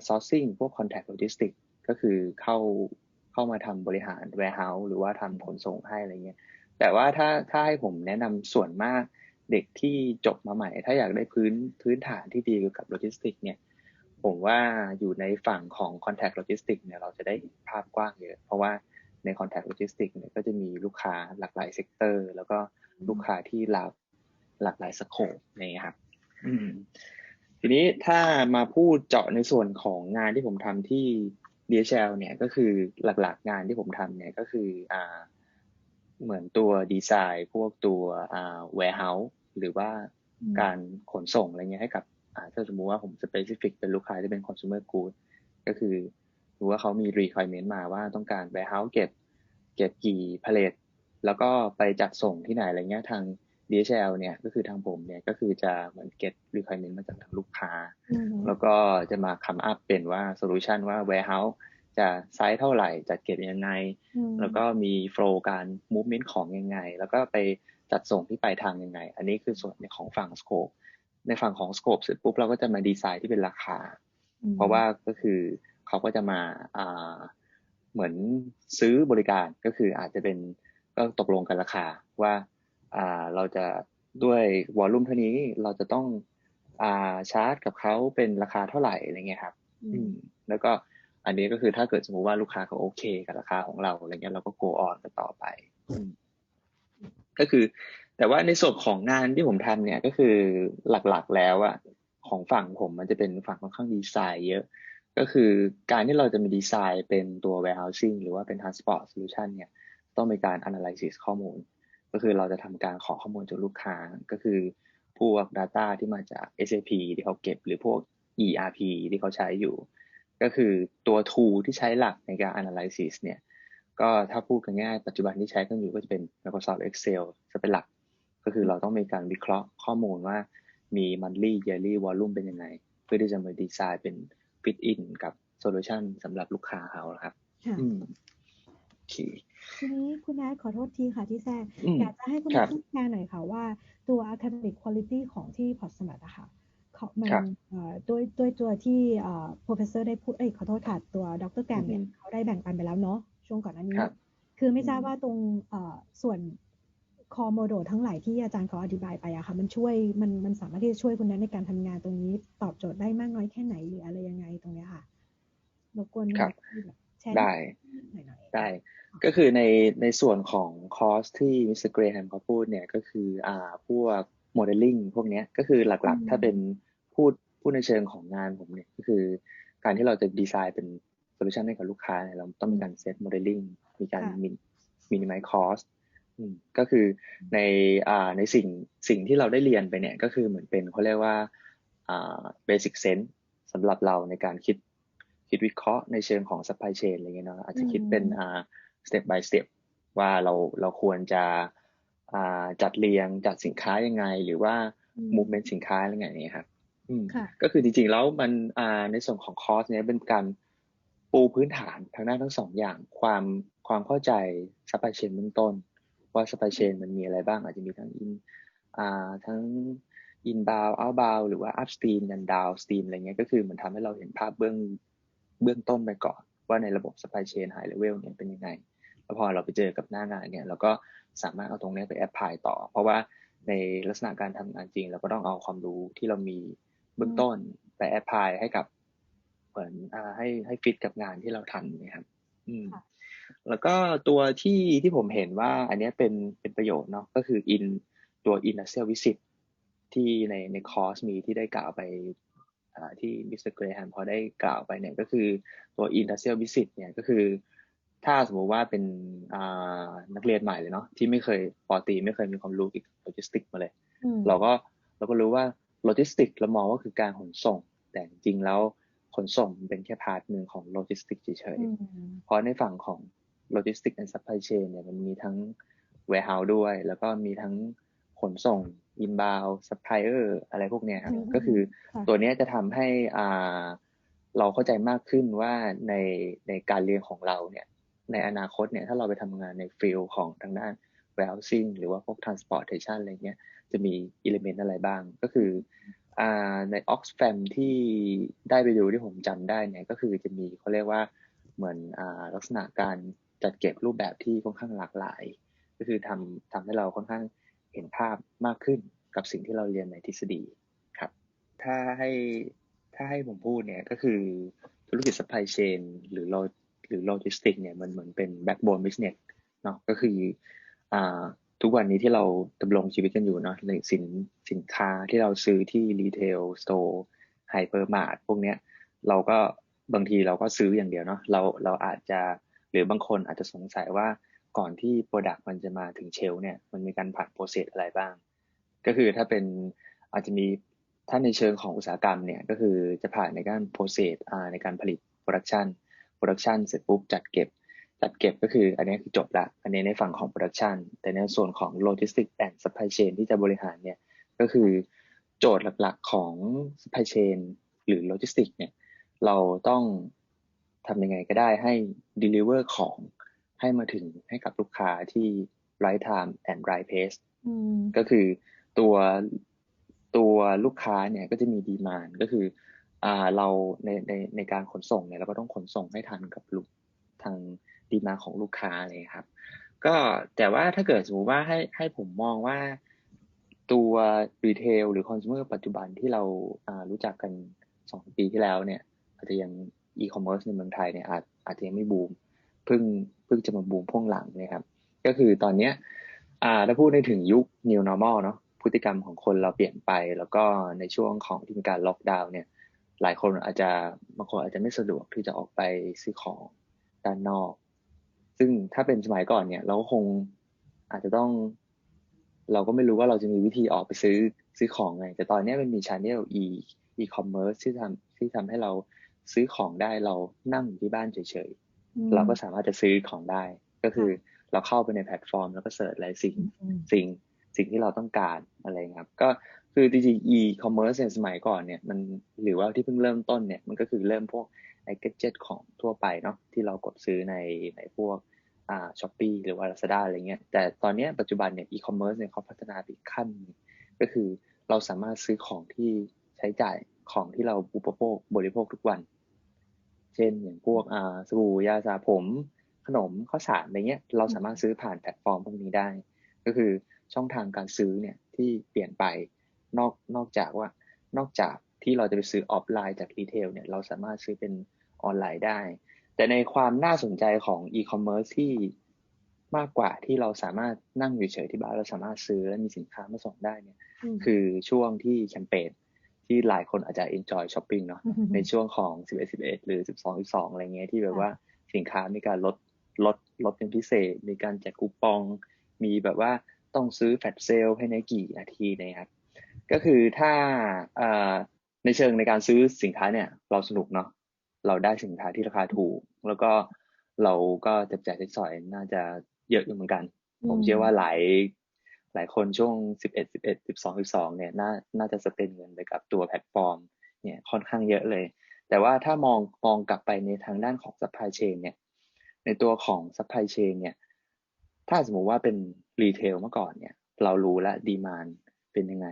sourcing พวก contact logistics ก็คือเข้ามาทำบริหาร warehouse หรือว่าทำขนส่งให้อะไรเงี้ยแต่ว่าถ้าให้ผมแนะนำส่วนมากเด็กที่จบมาใหม่ถ้าอยากได้พื้นฐานที่ดีเกี่ยวกับโลจิสติกเนี่ยผมว่าอยู่ในฝั่งของ contact logistics เนี่ยเราจะได้ภาพกว้างเยอะเพราะว่าใน contact logistics เนี่ยก็จะมีลูกค้าหลากหลายเซกเตอร์แล้วก็ลูกค้าที่หลากหลายสโคปนี่ครับทีนี้ถ้ามาพูดเจาะในส่วนของงานที่ผมทำที่ DHL เนี่ยก็คือหลักๆงานที่ผมทำเนี่ยก็คือเหมือนตัวดีไซน์พวกตัวwarehouse หรือว่าการขนส่งอะไรเงี้ยให้กับถ้าสมมุติว่าผม specific เป็นลูกค้าที่เป็น consumer good ก็คือรู้ว่าเขามี requirement มาว่าต้องการ warehouse เก็บกี่พาเลทแล้วก็ไปจัดส่งที่ไหนอะไรเงี้ยทาง DHL เนี่ยก็คือทางผมเนี่ยก็คือจะเหมือน get requirement มาจากทางลูกค้าแล้วก็จะมา come up เป็นว่า solution ว่า warehouse จะไซส์เท่าไหร่จัดเก็บยังไงแล้วก็มี flow การ movement ของยังไงแล้วก็ไปจัดส่งที่ปลายทางยังไงอันนี้คือส่วนของฝั่ง scope ในฝั่งของ scope เสร็จปุ๊บเราก็จะมาดีไซน์ที่เป็นราคาเพราะว่าก็คือเขาก็จะมาเหมือนซื้อบริการก็คืออาจจะเป็นก็ตกลงกันราคาว่าเราจะด้วยวอลลุ่มเท่านี้เราจะต้องชาร์จกับเขาเป็นราคาเท่าไหร่อะไรเงี้ยครับแล้วก็อันนี้ก็คือถ้าเกิดสมมุติว่าลูกค้าเขาโอเคกับราคาของเราอะไรเงี้ยเราก็ go on กันต่อไปก็คือแต่ว่าในส่วนของงานที่ผมทำเนี่ยก็คือหลักๆแล้วของฝั่งผมมันจะเป็นฝั่งค่อนข้างดีไซน์เยอะก็คือการที่เราจะมีดีไซน์เป็นตัว warehousing หรือว่าเป็น transport solution เนี่ยต้องมีการ analysis ข้อมูลก็คือเราจะทำการขอข้อมูลจากลูกค้าก็คือพวก data ที่มาจาก SAP ที่เขาเก็บหรือพวก ERP ที่เขาใช้อยู่ก็คือตัว tool ที่ใช้หลักในการ analysis เนี่ยก็ถ้าพูดกันง่ายปัจจุบันที่ใช้กันอยู่ก็จะเป็น Microsoft Excel จะเป็นหลักก็คือเราต้องมีการวิเคราะห์ข้อมูลว่ามี monthly yearly volume เป็นยังไงเพื่อที่จะมาดีไซน์เป็น fit in กับโซลูชันสำหรับลูกค้าเขาครับโอเคทีนี้คุณแอดขอโทษทีค่ะที่แทรกอยากจะให้คุณแอดช่วยแชร์หน่อยค่ะว่าตัว academic quality ของที่พอร์ตสมัครอะค่ะมันด้วยตัวที่professor ได้พูดขอโทษค่ะตัวดร.แกรมเนี่ยเขาได้แบ่งปันไปแล้วเนาะช่วงก่อนหน้านี้คือไม่ทราบว่าตรงส่วนคอโมโดทั้งหลายที่อาจารย์เขาอธิบายไปอะค่ะมันช่วยมันสามารถที่จะช่วยคุณแอดในการทำงานตรงนี้ตอบโจทย์ได้มากน้อยแค่ไหนหรืออะไรยังไงตรงนี้ค่ะรบกวนแชร์ได้ก็คือในส่วนของคอร์สที่มิสเตอร์เกรแฮมเขาพูดเนี่ยก็คือพวกโมเดลลิ่งพวกนี้ก็คือหลักๆถ้าเป็นพูดในเชิงของงานผมเนี่ยก็คือการที่เราจะดีไซน์เป็นโซลูชันให้กับลูกค้าเนี่ยเราต้องมีการเซตโมเดลลิ่งมีการมินิมัลคอสก็คือในสิ่งที่เราได้เรียนไปเนี่ยก็คือเหมือนเป็นเขาเรียกว่าเบสิกเซนส์สำหรับเราในการคิดวิเคราะห์ในเชิงของ supply chain อะไรเงี้ยเนาะอาจจะคิดเป็นstep by step ว่าเราควรจะจัดเรียงจัดสินค้ายังไงหรือว่า movement สินค้าอะไรเงี้ยครับก็คือจริงๆแล้วมันในส่วนของคอร์สเนี้ยเป็นการปูพื้นฐานทางด้านทั้งสองอย่างความเข้าใจ supply chain เบื้องต้นว่า supply chain มันมีอะไรบ้างอาจจะมีทั้ง inbound outbound หรือว่า upstream and downstream อะไรเงี้ยก็คือมันทำให้เราเห็นภาพเบื้องต้นไปก่อนว่าในระบบ supply chain high level เนี่ยเป็นยังไงแล้วพอเราไปเจอกับหน้างานเนี่ยเราก็สามารถเอาตรงนี้ไป apply ต่อเพราะว่าในลักษณะการทำงานจริงเราก็ต้องเอาความรู้ที่เรามีเบื้องต้นไป apply ให้กับเหมือนให้ฟิตกับงานที่เราทำนะครับแล้วก็ตัวที่ผมเห็นว่าอันนี้เป็นประโยชน์เนาะก็คือตัว industrial visit ที่ในคอร์สมีที่ได้กล่าวไปที่มิสเตอร์เกรแฮมพอได้กล่าวไปเนี่ยก็คือตัว industrial visit เนี่ยก็คือถ้าสมมติว่าเป็นนักเรียนใหม่เลยเนาะที่ไม่เคยปกติไม่เคยมีความรู้เกี่ยวกับโลจิสติกมาเลยเราก็รู้ว่าโลจิสติกเรามองว่าคือการขนส่งแต่จริงๆแล้วขนส่งเป็นแค่พาร์ทหนึ่งของโลจิสติกเฉยๆเพราะในฝั่งของโลจิสติกและซัพพลายเชนเนี่ยมันมีทั้ง warehouse ด้วยแล้วก็มีทั้งขนส่ง inbound supplier อะไรพวกเนี้ยครับก็คือตัวนี้จะทำให้เราเข้าใจมากขึ้นว่าในการเรียนของเราเนี่ยในอนาคตเนี่ยถ้าเราไปทำงานในฟิลของทางด้าน warehousing หรือว่าพวก transportation อะไรเงี้ยจะมี element อะไรบ้างก็คือใน Oxfam ที่ได้ไปดูที่ผมจำได้เนี่ยก็คือจะมีเขาเรียกว่าเหมือนลักษณะการจัดเก็บรูปแบบที่ค่อนข้างหลากหลายก็คือทำให้เราค่อนข้างเห็นภาพมากขึ้นกับสิ่งที่เราเรียนในทฤษฎีครับถ้าให้ผมพูดเนี่ยก็คือธุรกิจ supply chain หรือโลจิสติกเนี่ยมันเหมือนเป็น backbone business เนาะก็คือทุกวันนี้ที่เราดำรงชีวิตกันอยู่เนาะในสินค้าที่เราซื้อที่รีเทลสโตร์ไฮเปอร์มาร์ทพวกเนี้ยเราก็บางทีเราก็ซื้ออย่างเดียวเนาะเราอาจจะหรือบางคนอาจจะสงสัยว่าก่อนที่ product มันจะมาถึงเชลฟ์เนี่ยมันมีการผ่านโปรเซสอะไรบ้างก็คือถ้าเป็นอาจจะมีถ้าในเชิงของอุตสาหกรรมเนี่ยก็คือจะผ่านในการโปรเซสในการผลิตโปรดักชันเสร็จปุ๊บจัดเก็บก็คืออันนี้คือจบละอันนี้ในฝั่งของ production แต่ในส่วนของ logistics and supply chain ที่จะบริหารเนี่ยก็คือโจทย์หลักๆของ supply chain หรือ logistics เนี่ยเราต้องทำยังไงก็ได้ให้ deliver ของให้มาถึงให้กับลูกค้าที่ right time and right place ก็คือตัวลูกค้าเนี่ยก็จะมี demand ก็คือเราในการขนส่งเนี่ยเราก็ต้องขนส่งให้ทันกับทางดีมาของลูกค้าเลยครับก็แต่ว่าถ้าเกิดสมมติว่าให้ผมมองว่าตัวรีเทลหรือคอน sumer ปัจจุบันที่เรารู้จักกัน2 ปีที่แล้วเนี่ยอาจจะยังอีคอมเมิร์ซในเมืองไทยเนี่ยอาจจะยังไม่บูมเพิ่งจะมาบูมพ่วงหลังนะครับก็คือตอนนี้ถ้าพูดในถึงยุค new normal เนาะพฤติกรรมของคนเราเปลี่ยนไปแล้วก็ในช่วงของที่มีการล็อกดาวน์เนี่ยหลายคนบางคนอาจจะไม่สะดวกที่จะออกไปซื้อของด้านนอกซึ่งถ้าเป็นสมัยก่อนเนี่ยเราก็คงอาจจะต้องเราก็ไม่รู้ว่าเราจะมีวิธีออกไปซื้อของไงแต่ตอนนี้มันมี channel e-commerce ที่ทำให้เราซื้อของได้เรานั่งอยู่ที่บ้านเฉยๆเราก็สามารถจะซื้อของได้ก็คือเราเข้าไปในแพลตฟอร์มแล้วก็เสิร์ชอะไรสิ่งที่เราต้องการอะไรครับก็ คือจริงๆ e-commerce เนี่ยสมัยก่อนเนี่ยมันหรือว่าที่เพิ่งเริ่มต้นเนี่ยมันก็คือเริ่มพวกไอ้ gadget ของทั่วไปเนาะที่เรากดซื้อในพวกShopee หรือว่า Lazada อะไรเงี้ยแต่ตอนนี้ปัจจุบันเนี่ย e-commerce เนี่ยเขาพัฒนาไปอีกขั้นก็คือเราสามารถซื้อของที่ใช้จ่ายของที่เราอุปโภคบริโภคทุกวันเช่นอย่างพวกสบู่ยาสระผมขนมข้าวสารอะไรเงี้ยเราสามารถซื้อผ่านแพลตฟอร์มพวกนี้ได้ก็คือช่องทางการซื้อเนี่ยที่เปลี่ยนไปนอกจากที่เราจะไปซื้อออฟไลน์จากรีเทลเนี่ยเราสามารถซื้อเป็นออนไลน์ได้แต่ในความน่าสนใจของอีคอมเมิร์ซที่มากกว่าที่เราสามารถนั่งอยู่เฉยที่บ้านเราสามารถซื้อและมีสินค้ามาส่งได้เนี่ยคือช่วงที่แคมเปญที่หลายคนอาจจะ enjoy shopping เนาะในช่วงของ11.11หรือ12.12อะไรเงี้ยที่แบบว่าสินค้ามีการลดเป็นพิเศษมีการแจกคูปองมีแบบว่าต้องซื้อแฟลชเซลภายในกี่นาทีนะครับก็คือถ้าในเชิงในการซื้อสินค้าเนี่ยเราสนุกเนาะเราได้สินค้าที่ราคาถูกแล้วก็เราก็จับจ่ายใช้สอยน่าจะเยอะอยู่เหมือนกันผมเชื่อว่าหลายคนช่วง11 12 เนี่ยน่าจะสเปนเงินไปกับตัวแพลตฟอร์มเนี่ยค่อนข้างเยอะเลยแต่ว่าถ้ามองกลับไปในทางด้านของ supply chain เนี่ยในตัวของ supply chain เนี่ยถ้าสมมุติว่าเป็นรีเทลเมื่อก่อนเนี่ยเรารู้แล้วดีมานด์เป็นยังไง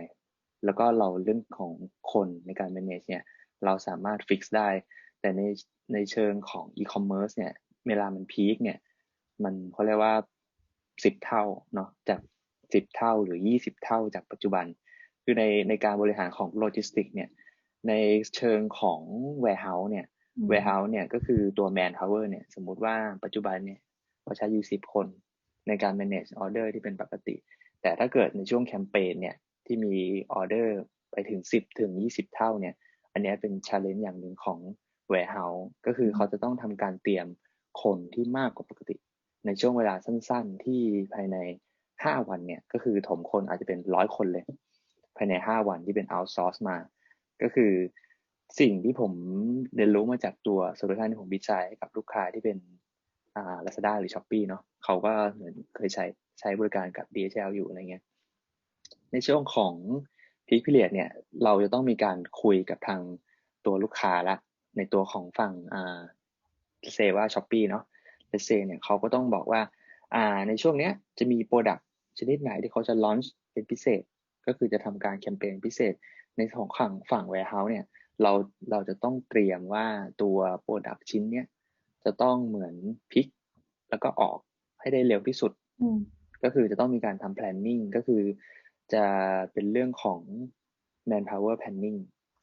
แล้วก็เราเรื่องของคนในการ manage เนี่ยเราสามารถ fix ได้แต่ในเชิงของ e-commerce เนี่ยเวลามันพีคเนี่ยมันเขาเรียกว่า10 เท่าเนาะจาก10 เท่าหรือ20 เท่าจากปัจจุบันคือในการบริหารของโลจิสติกเนี่ยในเชิงของ warehouse เนี่ยก็คือตัว manpower เนี่ยสมมุติว่าปัจจุบันเนี่ยเราใช้อยู่10 คนในการ manage order ที่เป็นปกติแต่ถ้าเกิดในช่วงแคมเปญเนี่ยที่มีออเดอร์ไปถึง10 ถึง 20 เท่าเนี่ยอันนี้เป็น challenge อย่างหนึ่งของ warehouse ก็คือเขาจะต้องทำการเตรียมคนที่มากกว่าปกติในช่วงเวลาสั้นๆที่ภายใน5 วันเนี่ยก็คือถมคนอาจจะเป็น100 คนเลยภายใน5 วันที่เป็น outsource มาก็คือสิ่งที่ผมเรียนรู้มาจากตัวโซลูชันที่ผมวิจัยให้กับลูกค้าที่เป็นLazada หรือ Shopee เนาะเขาก็เหมือนเคยใช้บริการกับ DHL อยู่อะไรเงี้ยในช่วงของ Peak Period เนี่ยเราจะต้องมีการคุยกับทางตัวลูกค้าละในตัวของฝั่งเซว่า Shopee เนาะเซเนี่ยเขาก็ต้องบอกว่าในช่วงเนี้ยจะมี Product ชนิดไหนที่เขาจะ launch เป็นพิเศษก็คือจะทำการแคมเปญพิเศษในของฝั่ง warehouse เนี่ยเราจะต้องเตรียมว่าตัว Product ชิ้นเนี้ยจะต้องเหมือนพิกแล้วก็ออกให้ได้เร็วที่สุดก็คือจะต้องมีการทำ planning ก็คือจะเป็นเรื่องของ manpower planning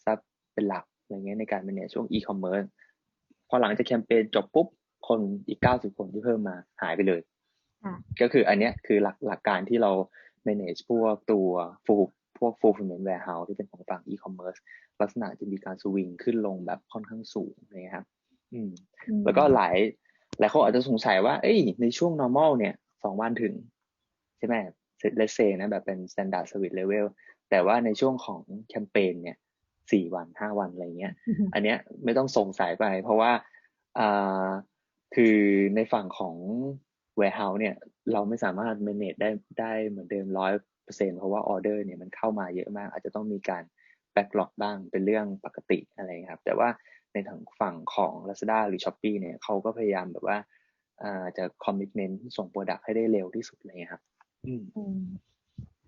ซับเป็นหลักอะไรเงี้ยในการ manage ช่วง e-commerce พอหลังจากแคมเปญจบปุ๊บคนอีก90 คนที่เพิ่มมาหายไปเลยก็คืออันเนี้ยคือหลักการที่เรา manage พวกตัวfulfillment warehouse ที่เป็นของฝั่ง e-commerce ลักษณะจะมีการสวิงขึ้นลงแบบค่อนข้างสูงนะครับแล้วก็หลายคนอาจจะสงสัยว่าในช่วง normal เนี่ย2 วันถึงใช่ไหม let's say นะแบบเป็น standard service level แต่ว่าในช่วงของแคมเปญเนี่ย4 วัน5 วันอะไรเงี้ยอันเนี้ยไม่ต้องสงสัยไปเพราะว่าคือในฝั่งของ warehouse เนี่ยเราไม่สามารถ manage ได้เหมือนเดิม 100% เพราะว่าออเดอร์เนี่ยมันเข้ามาเยอะมากอาจจะต้องมีการแบ็กหลอกบ้างเป็นเรื่องปกติอะไรครับแต่ว่าในทางฝั่งของ Lazada หรือ Shopee เนี่ยเขาก็พยายามแบบว่าจะคอมมิตเมนต์ส่งโปรดักต์ให้ได้เร็วที่สุดเลยครับ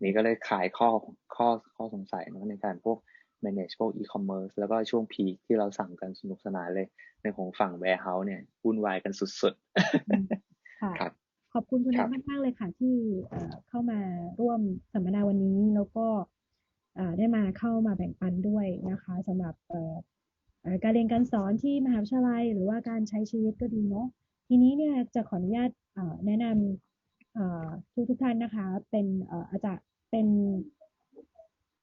นี่ก็เลยขายข้อสงสัยนะในการพวก manage พวก e-commerce แล้วก็ช่วงพีคที่เราสั่งกันสนุกสนานเลยในของฝั่ง warehouse เนี่ยวุ่นวายกันสุดๆค่ะขอบคุณคุณนัทมากๆเลยค่ะที่เข้ามาร่วมสัมมนาวันนี้แล้วก็ได้มาเข้ามาแบ่งปันด้วยนะคะสำหรับการเรียนการสอนที่มหาวิทยาลัยหรือว่าการใช้ชีวิตก็ดีเนาะทีนี้เนี่ยจะขออนุญาตแนะนำทุกท่านนะคะเป็นอาจารย์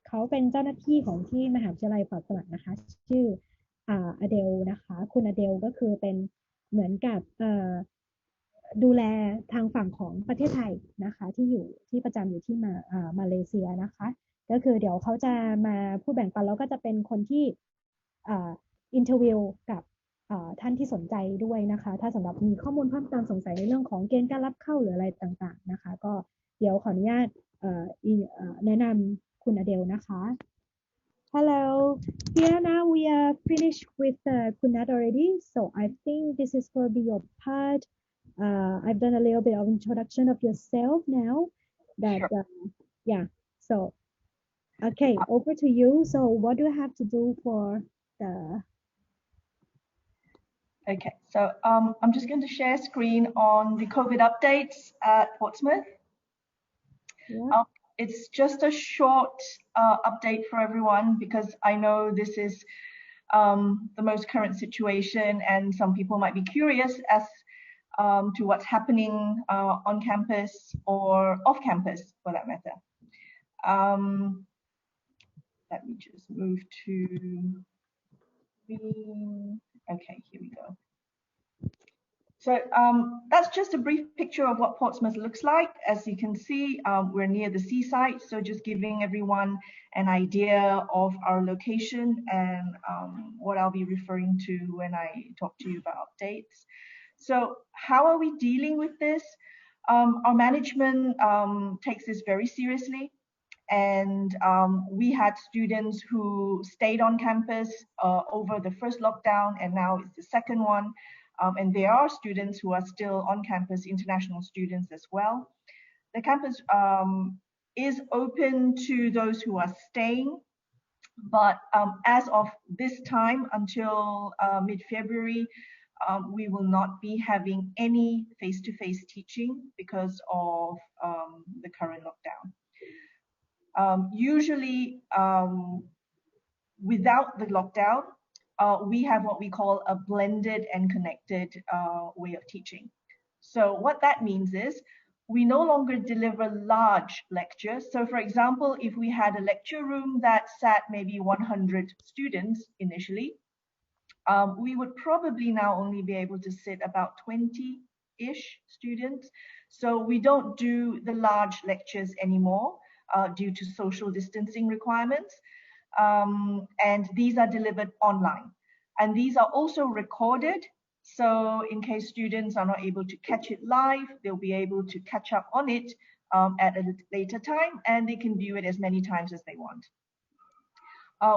เขาเป็นเจ้าหน้าที่ของที่มหาวิทยาลัยปอดสวรรค์นะคะชื่ออเดลนะคะคุณอเดลก็คือเป็นเหมือนกับดูแลทางฝั่งของประเทศไทยนะคะที่ประจำอยู่ที่มาเลเซียนะคะก็คือเดี๋ยวเขาจะมาพูดแบ่งปันแล้วก็จะเป็นคนที่อินเทอร์วิวกับท่านที่สนใจด้วยนะคะถ้าสำหรับมีข้อมูลเพิ่มเติมสงสัยในเรื่องของเกณฑ์การรับเข้าหรืออะไรต่างๆนะคะก็เดี๋ยวขออนุญาตแนะน คุณอเดลนะคะ Hello, here now we are finished with Kunat already, so I think this is going to be your part. I've done a little bit of introduction of yourself now. That yeah, so okay, over to you. So what do I have to do for the? Okay, so I'm just going to share screen on the COVID updates at Portsmouth. Yeah. It's just a short update for everyone because I know this is the most current situation and some people might be curious as to what's happening on campus or off campus for that matter. Let me just move to okay, here we go. So that's just a brief picture of what Portsmouth looks like. As you can see, we're near the seaside, so just giving everyone an idea of our location and what I'll be referring to when I talk to you about updates. So how are we dealing with this? Our management takes this very seriously. And we had students who stayed on campus over the first lockdown, and now it's the second one. And there are students who are still on campus, international students as well. The campus is open to those who are staying, but as of this time until mid-February, we will not be having any face-to-face teaching because of the current lockdown. Usually, without the lockdown, we have what we call a blended and connected way of teaching. So what that means is we no longer deliver large lectures. So for example, if we had a lecture room that sat maybe 100 students initially, we would probably now only be able to sit about 20-ish students. So we don't do the large lectures anymore due to social distancing requirements. And these are delivered online. And these are also recorded. So in case students are not able to catch it live, they'll be able to catch up on it at a later time, and they can view it as many times as they want.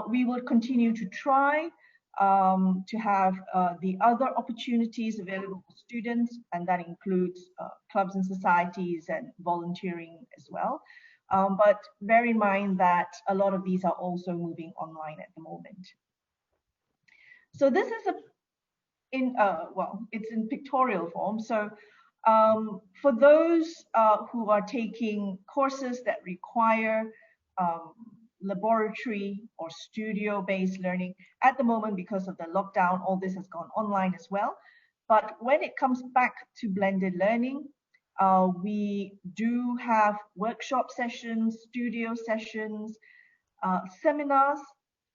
We will continue to try to have the other opportunities available for students, and that includes clubs and societies and volunteering as well. But bear in mind that a lot of these are also moving online at the moment. So this is it's in pictorial form. So for those who are taking courses that require laboratory or studio-based learning, at the moment because of the lockdown, all this has gone online as well. But when it comes back to blended learning, we do have workshop sessions, studio sessions, seminars.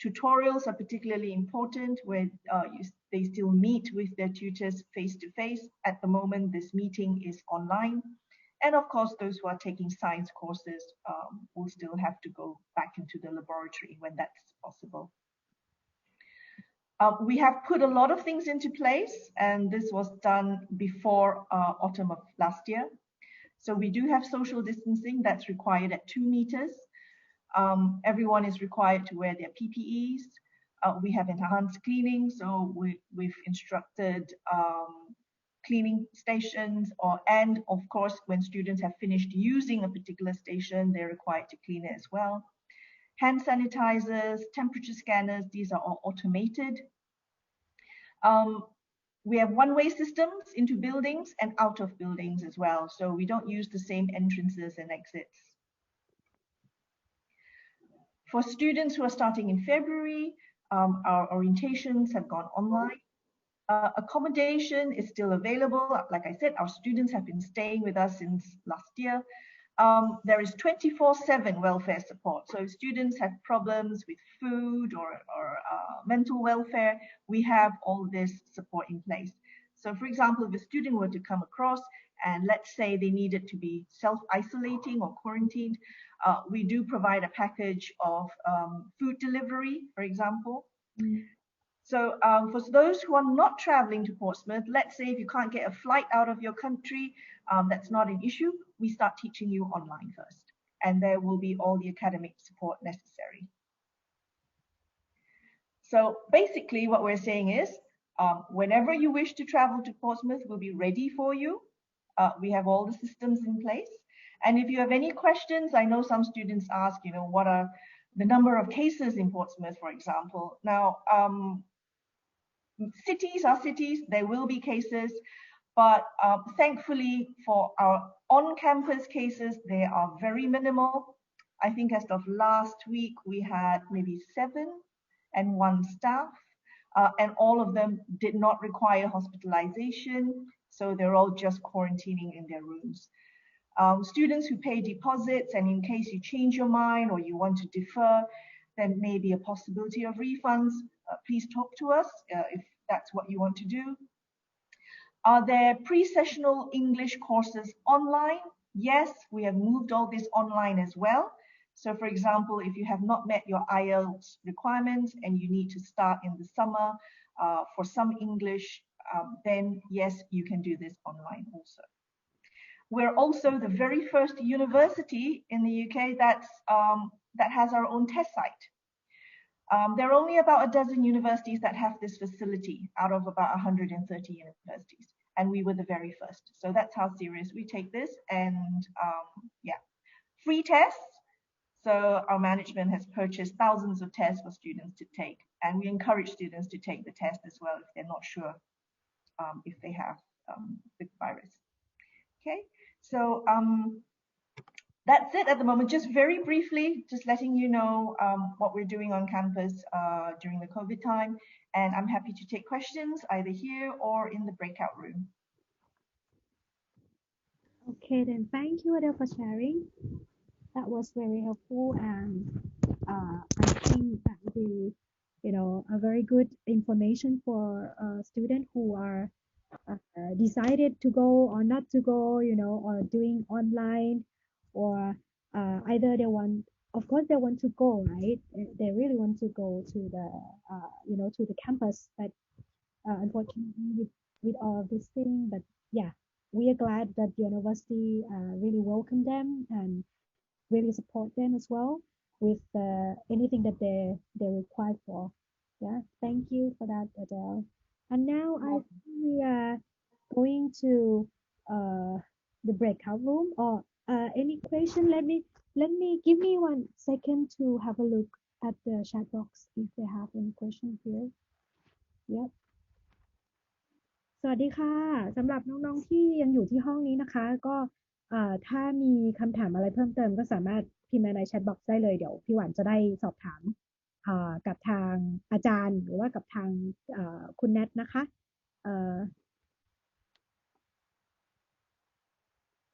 Tutorials are particularly important where they still meet with their tutors face-to-face. At the moment, this meeting is online. And of course, those who are taking science courses will still have to go back into the laboratory when that's possible. We have put a lot of things into place, and this was done before autumn of last year. So we do have social distancing that's required at 2 meters. Everyone is required to wear their PPEs. We have enhanced cleaning, so we've instructed cleaning stations, and of course, when students have finished using a particular station, they're required to clean it as well. Hand sanitizers, temperature scanners, these are all automated. We have one-way systems into buildings and out of buildings as well, so we don't use the same entrances and exits. For students who are starting in February, our orientations have gone online. Accommodation is still available. Like I said, our students have been staying with us since last year. There is 24/7 welfare support. So if students have problems with food or mental welfare, we have all this support in place. So for example, if a student were to come across and let's say they needed to be self-isolating or quarantined, we do provide a package of food delivery, for example. So for those who are not traveling to Portsmouth, let's say if you can't get a flight out of your country, that's not an issue. We start teaching you online first. and there will be all the academic support necessary. So basically what we're saying is, whenever you wish to travel to Portsmouth, we'll be ready for you. We have all the systems in place. And if you have any questions, I know some students ask, what are the number of cases in Portsmouth, for example. Now, cities are cities, there will be cases, but thankfully for our on-campus cases, they are very minimal. I think as of last week, we had maybe 7 and 1 staff, and all of them did not require hospitalization, so they're all just quarantining in their rooms. Students who pay deposits, and in case you change your mind or you want to defer, there may be a possibility of refunds. Please talk to us if that's what you want to do. Are there pre-sessional English courses online? Yes, we have moved all this online as well. So for example, if you have not met your IELTS requirements and you need to start in the summer for some English, then yes, you can do this online also. We're also the very first university in the UK that has our own test site. There are only about a dozen universities that have this facility out of about 130 universities, and we were the very first. So that's how serious we take this. And yeah, free tests. So our management has purchased thousands of tests for students to take, and we encourage students to take the test as well if they're not sure if they have the virus. Okay, so that's it at the moment. Just very briefly, just letting you know what we're doing on campus during the COVID time. And I'm happy to take questions either here or in the breakout room. Okay, then thank you, Adele, for sharing. That was very helpful, and I think that will be, a very good information for students who are decided to go or not to go, or doing online, or either they want, of course, they want to go, right? They really want to go to the, to the campus, but unfortunately, with all of this thing, but yeah, we are glad that the university really welcome them and really support them as well with anything that they require for. Yeah, thank you for that, Adele. And now I think we are going to the breakout room, or any question. Let me give me 1 second to have a look at the chat box if they have any question here. Yep. สวัสดีค่ะสำหรับน้องๆที่ยังอยู่ที่ห้องนี้นะคะก็ถ้ามีคำถามอะไรเพิ่มเติมก็สามารถพิมพ์มาในแชทบ็อกซ์ได้เลยเดี๋ยวพี่หวานจะได้สอบถามกับทางอาจารย์หรือว่ากับทางคุณแนทนะคะ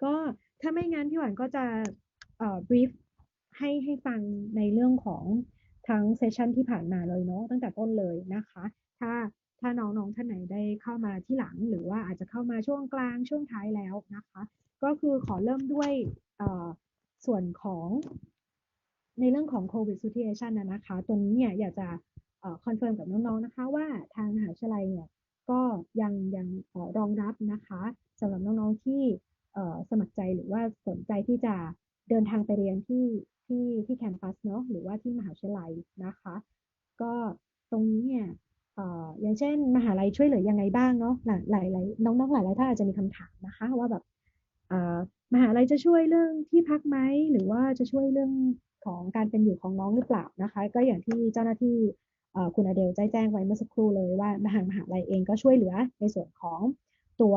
ก็ถ้าไม่งั้นพี่หวานก็จะbrief ให้ฟังในเรื่องของทั้งเซสชันที่ผ่านมาเลยเนาะตั้งแต่ต้นเลยนะคะถ้าน้องๆท่านไหนได้เข้ามาที่หลังหรือว่าอาจจะเข้ามาช่วงกลางช่วงท้ายแล้วนะคะก็คือขอเริ่มด้วยส่วนของในเรื่องของ COVID situation นะคะตัวนี้เนี่ยอยากจะคอนเฟิร์มกับน้องๆนะคะว่าทางมหาวิทยาลัยเนี่ยก็ยังรองรับนะคะสำหรับน้องๆที่สมัครใจหรือว่าสนใจที่จะเดินทางไปเรียนที่แคมปัสเนาะหรือว่าที่มหาวิทยาลัยนะคะก็ตรงนี้เนี่ยอย่างเช่นมหาลัยช่วยเหลือยังไงบ้างเนาะหลายน้องๆหลายท่านอาจจะมีคำถามนะคะว่าแบบมหาลัยจะช่วยเรื่องที่พักไหมหรือว่าจะช่วยเรื่องของการเป็นอยู่ของน้องหรือเปล่านะคะก็อย่างที่เจ้าหน้าที่คุณอเดลแจ้งไว้เมื่อสักครู่เลยว่ามหาลัยเองก็ช่วยเหลือในส่วนของตัว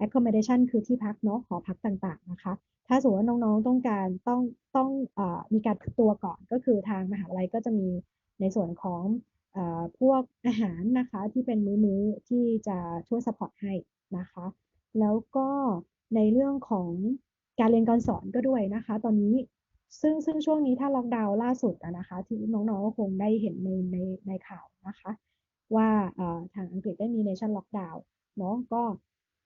accommodation คือที่พักเนาะหอพักต่างๆนะคะถ้าสมมติว่าน้องๆต้องการต้องมีการพักตัวก่อนก็คือทางมหาลัยก็จะมีในส่วนของพวกอาหารนะคะที่เป็นมื้อที่จะช่วยซัพพอร์ตให้นะคะแล้วก็ในเรื่องของการเรียนการสอนก็ด้วยนะคะตอนนี้ซึ่งช่วงนี้ถ้าล็อกดาวน์ล่าสุดนะคะที่น้องๆก็คงได้เห็นในข่าวนะคะว่าทางอังกฤษได้มี nation lockdown เนาะก็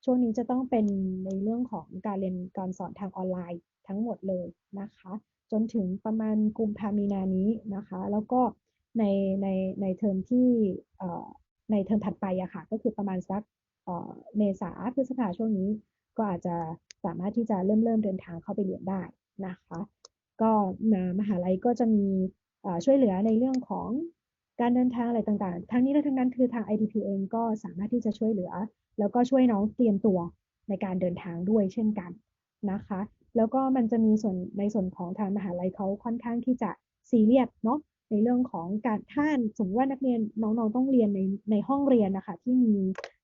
ช่วงนี้จะต้องเป็นในเรื่องของการเรียนการสอนทางออนไลน์ทั้งหมดเลยนะคะจนถึงประมาณกุมภาพันธ์มีนานี้นะคะแล้วก็ในเทอมที่ในเทอมถัดไปอะค่ะก็คือประมาณสักเมษาพฤษภาช่วงนี้ก็อาจจะสามารถที่จะเริ่มเดินทางเข้าไปเรียนได้ นะคะก็มหาลัยก็จะมีช่วยเหลือในเรื่องของการเดินทางอะไรต่างๆทั้งนี้และทั้งนั้นคือทาง IDP เองก็สามารถที่จะช่วยเหลือแล้วก็ช่วยน้องเตรียมตัวในการเดินทางด้วยเช่นกันนะคะแล้วก็มันจะมีในส่วนของทางมหาลัยเขาค่อนข้างที่จะซีเรียสเนาะในเรื่องของการถ้าสมมติว่านักเรียนน้องๆต้องเรียนในห้องเรียนนะคะที่มี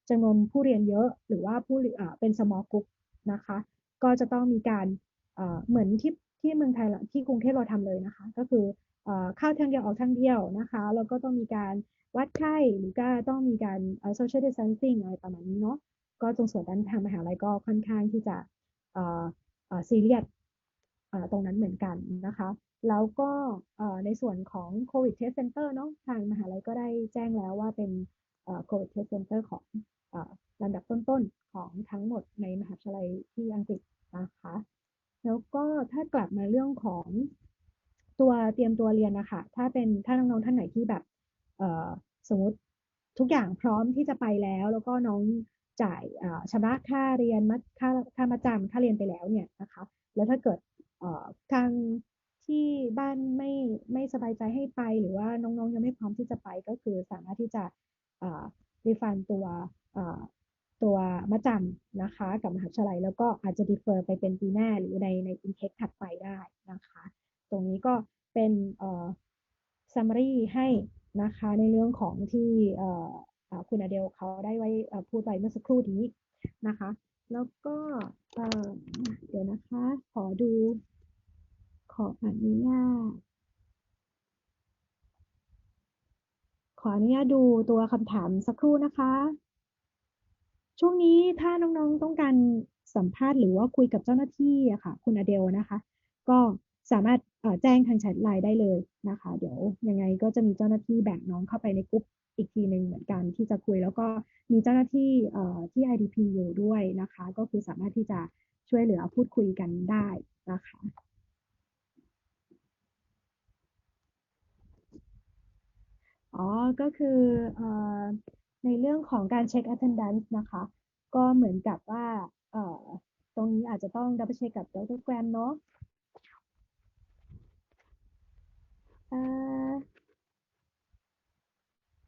จำนวนผู้เรียนเยอะหรือว่าเป็น small group นะคะก็จะต้องมีการเหมือนที่เมืองไทยที่กรุงเทพเราทำเลยนะคะก็คือเข้าทางเดียวออกทางเดียวนะคะแล้วก็ต้องมีการวัดไข้หรือก็ต้องมีการsocial distancing อะไรประมาณนี้เนาะก็ตรงส่วนนั้นทางมหาลัยก็ค่อนข้างที่จะซีเรียสตรงนั้นเหมือนกันนะคะแล้วก็ในส่วนของ COVID Test Center เนาะทางมหาลัยก็ได้แจ้งแล้วว่าเป็นCOVID Test Center ของลำดับต้นๆของทั้งหมดในมหาวิทยาลัยที่อังกฤษนะคะแล้วก็ถ้ากลับมาเรื่องของตัวเตรียมตัวเรียนนะคะถ้าน้องๆท่านไหนที่แบบสมมติทุกอย่างพร้อมที่จะไปแล้วก็น้องจ่ายชำระค่าเรียนค่ามัดจำค่าเรียนไปแล้วเนี่ยนะคะแล้วถ้าเกิดทางที่บ้านไม่สบายใจให้ไปหรือว่าน้องๆยังไม่พร้อมที่จะไปก็คือสามารถที่จะรีฟันตัวมัดจำนะคะกับมหาวิทยาลัยแล้วก็อาจจะดีเฟอร์ไปเป็นปีหน้าหรือในอินเทคถัดไปได้นะคะตรงนี้ก็เป็นsummary ให้นะคะในเรื่องของที่คุณอเดลเขาได้ไว้พูดไปเมื่อสักครู่นี้นะคะแล้วก็เดี๋ยวนะคะขออนุญาตดูตัวคำถามสักครู่นะคะช่วงนี้ถ้าน้องๆต้องการสัมภาษณ์หรือว่าคุยกับเจ้าหน้าที่อะค่ะคุณอเดลนะคะก็สามารถแจ้งทางแชทไลน์ได้เลยนะคะเดี๋ยวยังไงก็จะมีเจ้าหน้าที่แบ่งน้องเข้าไปในกลุ่มอีกทีหนึ่งเหมือนกันที่จะคุยแล้วก็มีเจ้าหน้าที่ที่ IDP อยู่ด้วยนะคะก็คือสามารถที่จะช่วยเหลือพูดคุยกันได้นะคะก็คือในเรื่องของการเช็ค attendance นะคะก็เหมือนกับว่าตรงนี้อาจจะต้องดับเบิลเช็คกับดร.แกรมเนาะ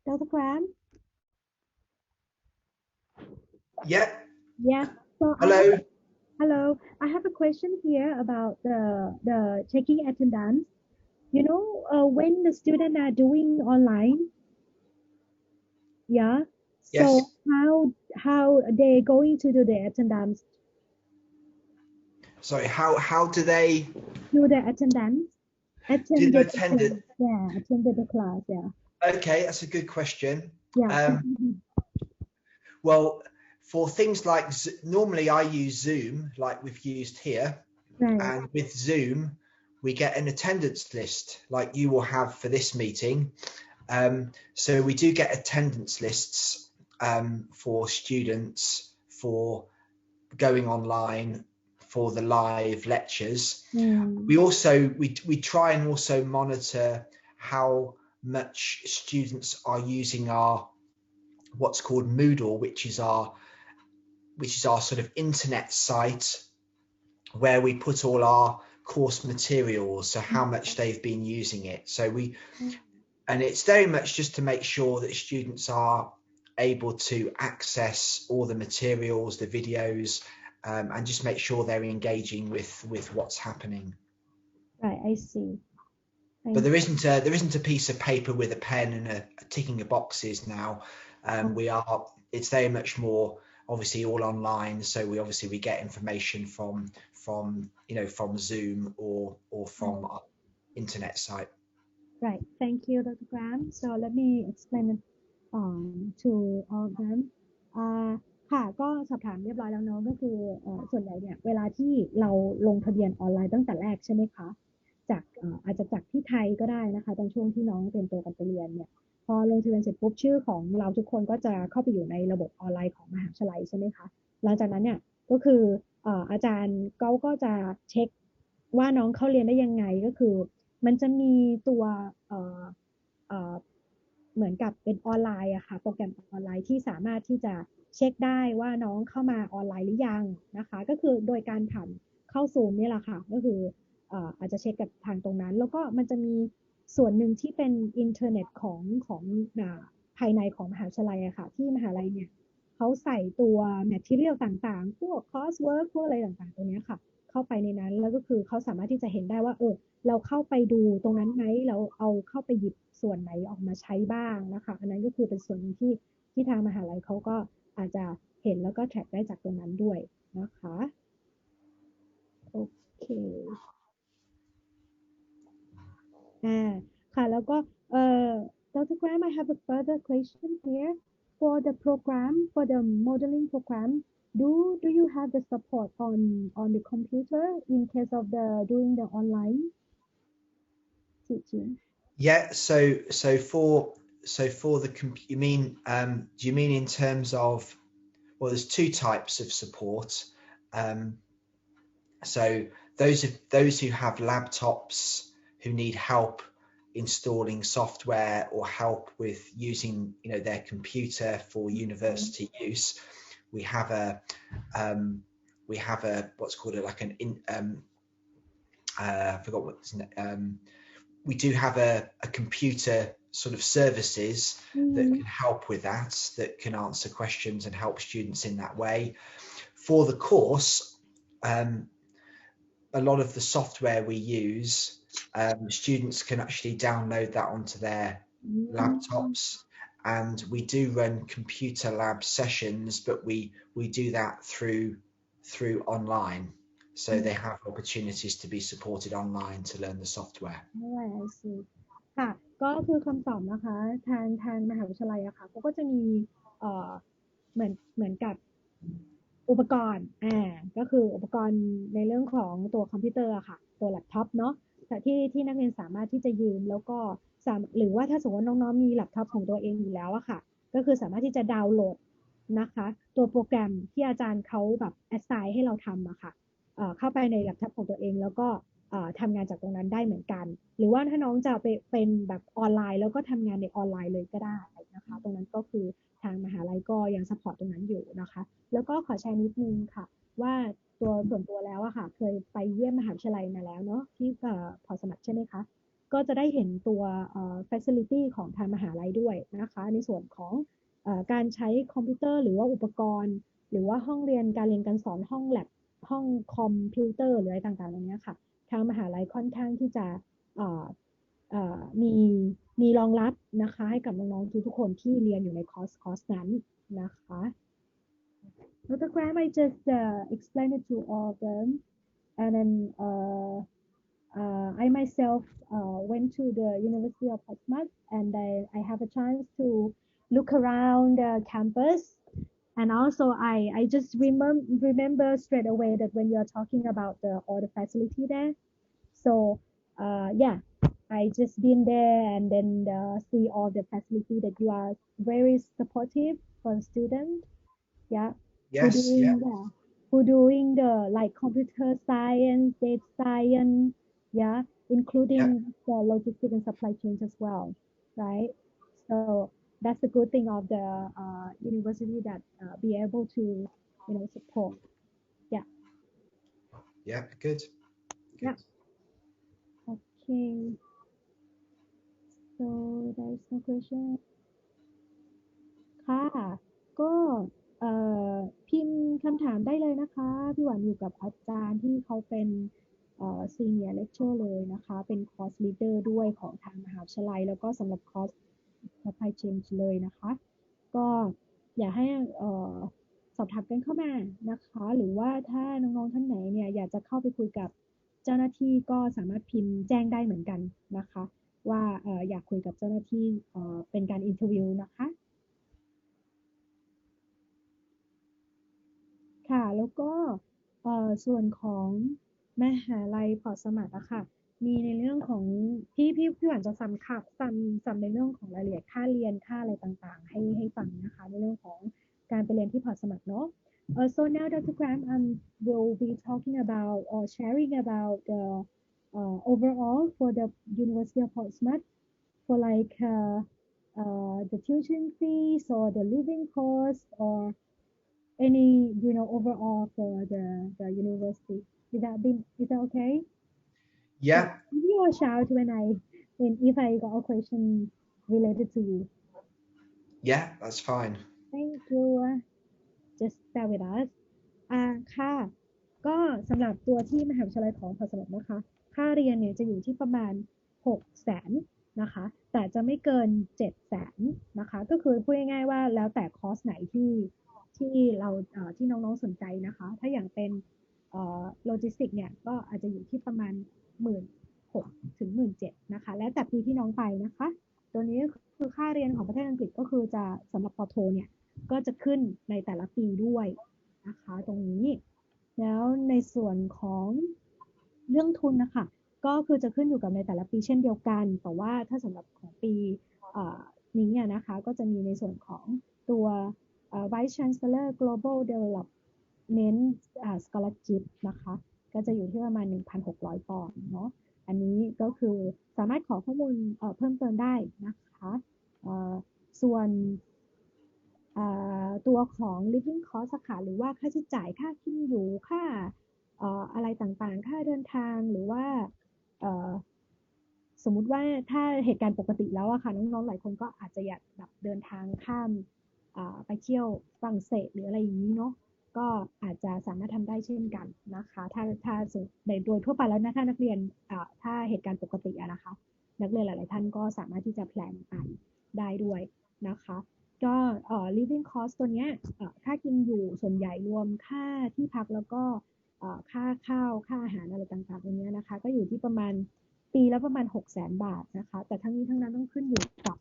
Dr. Graham? Yeah. Yeah. So hello. I have a question here about the checking attendance. You know, when the students are doing online, yeah. Yes. So how they going to do the attendance? Sorry, how do they do the attendance? Do the attendance? Yeah, attended the class. Yeah. Okay, that's a good question. Yeah. Well, for things like normally I use Zoom, like we've used here, right. And with Zoom, we get an attendance list, like you will have for this meeting. So we do get attendance lists for students for going online for the live lectures. We also we try and also monitor how much students are using our what's called Moodle, which is our sort of internet site where we put all our course materials, so how much they've been using it. So and it's very much just to make sure that students are able to access all the materials, the videos, and just make sure they're engaging with what's happening. Right, I see. But there isn't a piece of paper with a pen and a ticking of boxes now. It's very much more obviously all online. So we get information from Zoom or from our internet site. Right. Thank you, Dr. Graham. So let me explain it to all of them. ค่ะก็สอบถามเรียบร้อยแล้วเนาะก็คือส่วนใหญ่เนี่ยเวลาที่เราลงทะเบียนออนไลน์ตั้งแต่แรกใช่ไหมคะจากอาจจะจากที่ไทยก็ได้นะคะตอนช่วงที่น้องเป็นตัวกันไปเรียนเนี่ยพอลงทะเบียนเสร็จปุ๊บชื่อของเราทุกคนก็จะเข้าไปอยู่ในระบบออนไลน์ของมหาวิทยาลัยใช่ไหมคะหลังจากนั้นเนี่ยก็คืออาจารย์เขาก็จะเช็คว่าน้องเข้าเรียนได้ยังไงก็คือมันจะมีตัวเหมือนกับเป็นออนไลน์อะค่ะโปรแกรมออนไลน์ที่สามารถที่จะเช็คได้ว่าน้องเข้ามาออนไลน์หรือยังนะคะก็คือโดยการผ่านเข้าซูมนี่แหละค่ะก็คือ อาจจะเช็คกับทางตรงนั้นแล้วก็มันจะมีส่วนหนึ่งที่เป็นอินเทอร์เน็ตของภายในของมหาวิทยาลัยอะค่ะที่มหาลัยเนี่ยเขาใส่ตัว material ต่างๆพวก coursework พวกอะไรต่างๆตรงนี้ค่ะเข้าไปในนั้นแล้วก็คือเขาสามารถที่จะเห็นได้ว่าเราเข้าไปดูตรงนั้นไหมเราเอาเข้าไปหยิบส่วนไหนออกมาใช้บ้างนะคะอันนั้นก็คือเป็นส่วนหนึ่งที่ทางมหาลัยเขาก็อาจจะเห็นแล้วก็ track ได้จากตรงนั้นด้วยนะคะโอเคค่ะแล้วก็Dr. Graham, I have a further question here. For the program, for the modeling program, do you have the support on the computer in case of doing the online teaching? Yeah, for the you mean do you mean in terms of, well, there's two types of support. So those who have laptops who need help installing software or help with using their computer for university use, we have a what's called like an I forgot what we do have a computer sort of services that can help with that can answer questions and help students in that way. For the course, a lot of the software we use, students can actually download that onto their laptops, and we do run computer lab sessions, but we do that through online, so they have opportunities to be supported online to learn the software. I see. ค่ะก็คือคำตอบนะคะทางมหาวิทยาลัยอะค่ะเขาก็จะมีเหมือนกับอุปกรณ์ก็คืออุปกรณ์ในเรื่องของตัวคอมพิวเตอร์อะค่ะตัวแล็ปท็อปเนาะแต่ที่นักเรียนสามารถที่จะยืมแล้วก็หรือว่าถ้าสมมติว่าน้องๆมีแล็ปท็อปของตัวเองอยู่แล้วอะค่ะก็คือสามารถที่จะดาวน์โหลดนะคะตัวโปรแกรมที่อาจารย์เขาแบบแอสไซน์ให้เราทำอะค่ะเข้าไปในแล็ปท็อปของตัวเองแล้วก็ทำงานจากตรงนั้นได้เหมือนกันหรือว่าถ้าน้องจะไปเป็นแบบออนไลน์แล้วก็ทำงานในออนไลน์เลยก็ได้นะคะตรงนั้นก็คือทางมหาลัยก็ยังซัพพอร์ตตรงนั้นอยู่นะคะแล้วก็ขอแชร์นิดนึงค่ะว่าส่วนตัวแล้วอะค่ะเคยไปเยี่ยมมหาวิทยาลัยมาแล้วเนาะที่พอสมัครใช่ไหมคะก็จะได้เห็นตัวfacility ของทางมหาลัยด้วยนะคะในส่วนของการใช้คอมพิวเตอร์หรือว่าอุปกรณ์หรือว่าห้องเรียนการเรียนการสอนห้องแลบห้องคอมพิวเตอร์หรืออะไรต่างๆตรงนี้ค่ะทางมหาลัยค่อนข้างที่จะมีรองรับนะคะให้กับน้องๆทุกคนที่เรียนอยู่ในคอร์สนั้นนะคะ Dr. Graham, I just explained it to all of them, and then I myself went to the University of Portsmouth, and I have a chance to look around the campus. And also, I just remember straight away that when you're talking about all the facility there. So, yeah, I just been there and then see all the facility that you are very supportive for the student. Yeah. Yes. Who doing the like computer science, data science, yeah, including the logistics and supply chains as well, right? So that's the good thing of the university that be able to support. Yeah, good. Yeah. Okay. So there is no question. ค่ะก็พิมพ์คำถามได้เลยนะคะพี่หวานอยู่กับอาจารย์ที่เขาเป็นsenior lecturer เลยนะคะเป็น course leader ด้วยของทางมหาวิทยาลัยแล้วก็สำหรับ course supply chain เลยนะคะก็อยากให้สอบถามกันเข้ามานะคะหรือว่าถ้าน้องๆท่านไหนเนี่ยอยากจะเข้าไปคุยกับเจ้าหน้าที่ก็สามารถพิมพ์แจ้งได้เหมือนกันนะคะว่าอยากคุยกับเจ้าหน้าที่เป็นการอินเทอร์วิวนะคะค่ะแล้วก็ส่วนของมหาลัยพอร์ตสมัครอะค่ะมีในเรื่องของพี่หวานจะซ้ำในเรื่องของรายละเอียดค่าเรียนค่าอะไรต่างๆให้ฟังนะคะในเรื่องของการไปเรียนที่พอร์ตสมัครเนาะso now Dr. Graham will be talking about or sharing about the overall for the University of Portsmouth for like the tuition fees or the living cost or any overall for the university. Is that okay? Yeah. Give you a shout if I got a question related to you. Yeah, that's fine. Thank you. Just bear with us. ค่ะก็สำหรับตัวที่มหาวิทยาลัยของพสมนะคะค่าเรียนเนี่ยจะอยู่ที่ประมาณ 600,000 นะคะแต่จะไม่เกิน 700,000 นะคะก็คือพูดง่ายๆว่าแล้วแต่คอร์สไหนที่เราที่น้องๆสนใจนะคะถ้าอย่างเป็นโลจิสติกเนี่ยก็อาจจะอยู่ที่ประมาณ 16,000 ถึง 17,000 นะคะแล้วแต่ปีที่น้องไปนะคะตัวนี้คือค่าเรียนของประเทศอังกฤษก็คือจะสำหรับป.โทเนี่ยก็จะขึ้นในแต่ละปีด้วยนะคะตรงนี้แล้วในส่วนของเรื่องทุนนะคะก็คือจะขึ้นอยู่กับในแต่ละปีเช่นเดียวกันแต่ว่าถ้าสำหรับของปีนี้นะคะก็จะมีในส่วนของตัว Vice Chancellor Global Development Scholarship นะคะก็จะอยู่ที่ประมาณ 1,600 ปอนด์เนาะอันนี้ก็คือสามารถขอข้อมูลเพิ่มเติมได้นะคะส่วนตัวของ living cost ค่ะหรือว่าค่าใช้จ่ายค่ากินอยู่ค่าอะไรต่างๆค่าเดินทางหรือว่าสมมุติว่าถ้าเหตุการณ์ปกติแล้วอะค่ะน้องๆหลายคนก็อาจจะอยากแบบเดินทางข้ามไปเที่ยวฝรั่งเศสหรืออะไรอย่างนี้เนาะก็อาจจะสามารถทำได้เช่นกันนะคะถ้าโดยทั่วไปแล้วนะถ้านักเรียนถ้าเหตุการณ์ปกติอะนะคะนักเรียนหลายๆท่านก็สามารถที่จะแพลนไปได้ด้วยนะคะก็living cost ตัวเนี้ยค่ากินอยู่ส่วนใหญ่รวมค่าที่พักแล้วก็ค่าข้าวค่าอาหารอะไรต่างๆตรงนี้นะคะก็อยู่ที่ประมาณปีละประมาณ 600,000 บาทนะคะแต่ทั้งนี้ทั้งนั้นต้องขึ้นอยู่กับ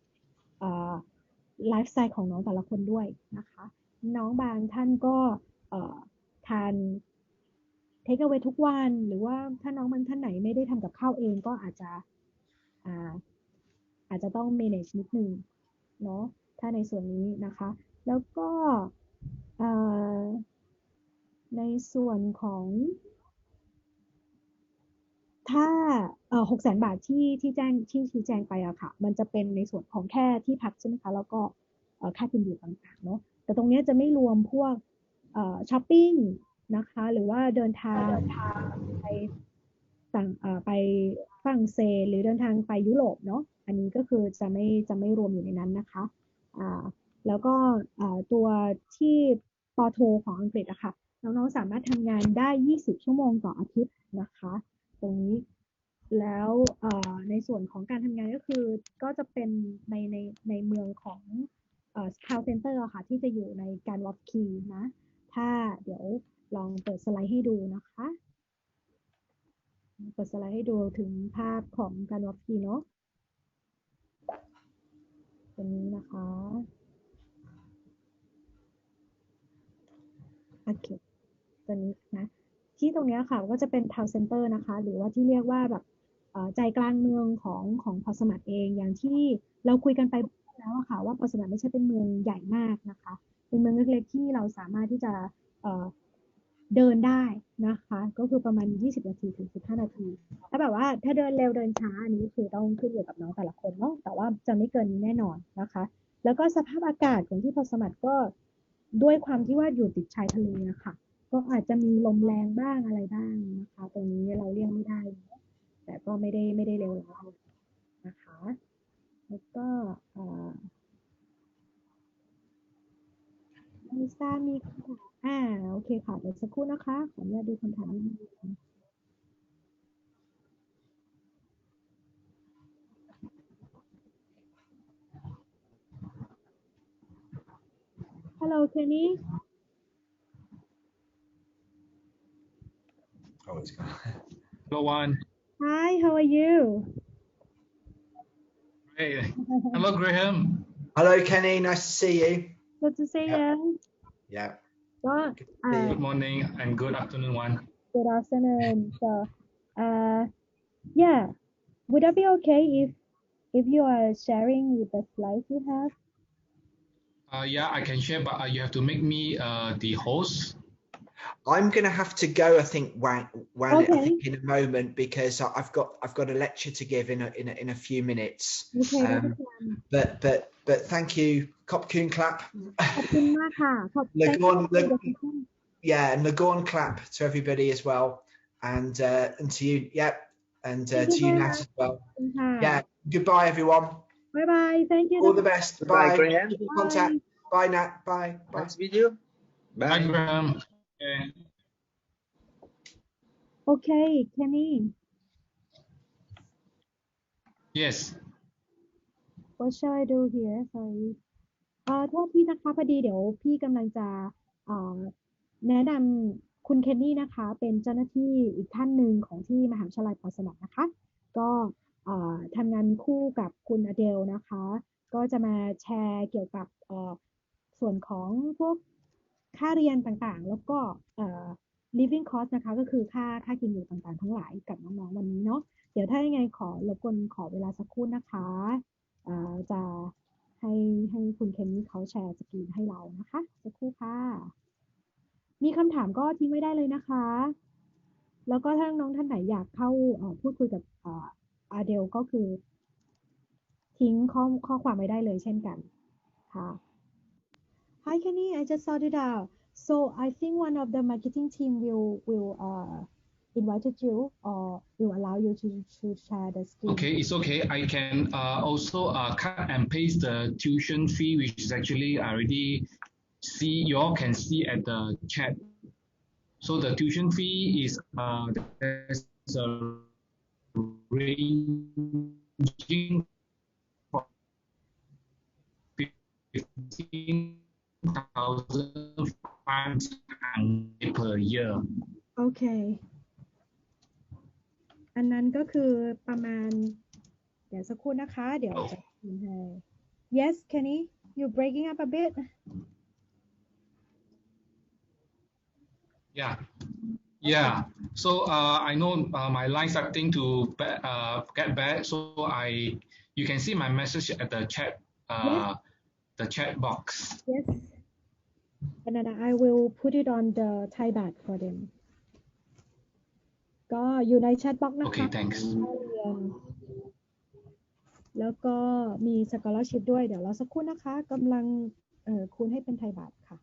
ไลฟ์สไตล์ของน้องแต่ละคนด้วยนะคะน้องบางท่านก็ทานเทคเอาไว้ทุกวันหรือว่าถ้าน้องบางท่านไหนไม่ได้ทำกับข้าวเองก็อาจจะต้อง manage นิดนึงเนาะถ้าในส่วนนี้นะคะแล้วก็ในส่วนของถ้า600,000 บาทที่ชี้แจงไปอะค่ะมันจะเป็นในส่วนของแค่ที่พักใช่ไหมคะแล้วก็ค่ากินอยู่ต่างๆเนาะแต่ตรงนี้จะไม่รวมพวกช้อปปิ้งนะคะหรือว่าเดินทางไปฝรั่งเศสหรือเดินทางไปยุโรปเนาะอันนี้ก็คือจะไม่รวมอยู่ในนั้นนะคะแล้วก็ตัวที่ป.โทของอังกฤษอะค่ะน้องๆสามารถทำงานได้20 ชั่วโมงต่ออาทิตย์นะคะตรงนี้แล้วในส่วนของการทำงานก็คือก็จะเป็นในเมืองของTown Center อะค่ะที่จะอยู่ในการวอล์กคีนะถ้าเดี๋ยวลองเปิดสไลด์ให้ดูนะคะเปิดสไลด์ให้ดูถึงภาพของการวอล์กคีเนาะตรงนี้นะคะโอเคตัวนี้นะที่ตรงนี้ค่ะก็จะเป็น Town Center นะคะหรือว่าที่เรียกว่าแบบใจกลางเมืองของพอสมัครเองอย่างที่เราคุยกันไปแล้วอะค่ะว่าพอสมัครไม่ใช่เป็นเมืองใหญ่มากนะคะเป็นเมืองเล็กๆที่เราสามารถที่จะเดินได้นะคะก็คือประมาณ20 นาทีถึง15 นาทีถ้าแบบว่าถ้าเดินเร็วเดินช้าอันนี้คือต้องขึ้นอยู่กับน้องแต่ละคนเนาะแต่ว่าจะไม่เกินนี้แน่นอนนะคะแล้วก็สภาพอากาศของที่พอสมัครก็ด้วยความที่ว่าอยู่ติดชายทะเลนะคะก็อาจจะมีลมแรงบ้างอะไรบ้างนะคะตรงนี้เราเลี่ยงไม่ได้แต่ก็ไม่ได้เร็วร้ายนะคะแล้วก็ไม่ทราบมีคำถามโอเคค่ะเดี๋ยวสักครู่นะคะขออนุญาตดูคำถามนิดนึง Hello Kenny Oh, it's gone. Hello, Juan. Hi how are you Hey. Hello, Graham. Hello, Kenny. Nice to see you. Good to see you Yeah. ก็ Good morning and good afternoon, Juan. Good afternoon so yeah would that be okay if you are sharing with the slides you have Yeah, I can share, but you have to make me the host. I'm going to have to go, I think, Okay. I think in a moment because I've got a lecture to give in a few minutes. Okay But thank you, 𝐲𝐶 clap. ขอบคุณมากค่ะขอบ Yeah, and Lagon clap to everybody as well, and to you. Yeah, and Thank you to you, very Nat, much. as well. ขอบคุณค่ะ Yeah, goodbye, everyone. Bye bye. Thank you. All the best. Bye, Bye. Graham. Keep in contact. Bye, Nat. Bye. Bye. Nice to meet you. Bye, Bye. Graham. Okay. Okay, Kenny. Yes. What shall I do here? Sorry. โทษทีนะคะพอดีเดี๋ยวพี่กำลังจะแนะนำคุณเคนนี่นะคะ เป็นเจ้าหน้าที่อีกท่านหนึ่งของที่มหาวิทยาลัยพอสมัครนะคะ ก็ทำงานคู่กับคุณอเดลนะคะ ก็จะมาแชร์เกี่ยวกับส่วนของพวกค่าเรียนต่างๆ แล้วก็living cost นะคะ ก็คือค่ากินอยู่ต่างๆทั้งหลายกับน้องๆวันนี้เนาะ เดี๋ยวถ้ายังไงรบกวนขอเวลาสักครู่นะคะจะให้คุณเคนนี่เขาแชร์สกรีนให้เรานะคะสักครู่ค่ะมีคำถามก็ทิ้งไว้ได้เลยนะคะแล้วก็ถ้าน้องท่านไหนอยากเข้าพูดคุยกับอาเดลก็คือทิ้งข้อความไว้ได้เลยเช่นกันค่ะ Hi Kenny, I just sorted it out. So I think one of the marketing team will invited you or will allow you to share the screen. Okay, it's okay. I can also cut and paste the tuition fee, which is actually I already see. You all can see at the chat. So the tuition fee is there's a ranging from 15,000 per year. Okay. อันนั้นก็คือประมาณเดี๋ยวสักครู่นะคะเดี๋ยวจะพิมพ์ให้ Yes Kenny you breaking up a bit Yeah so I know my line starting to get bad so you can see my message at the chat yes. The chat box. Yes and then I will put it on the Thai baht for themก็อยู่ในแชทบ็อกซ์นะคะ Okay, thanks. แล้วก็มี scholarship ด้วยเดี๋ยวเราสักครู่นะคะกำลังคูณให้เป็นไทยบาทค่ะ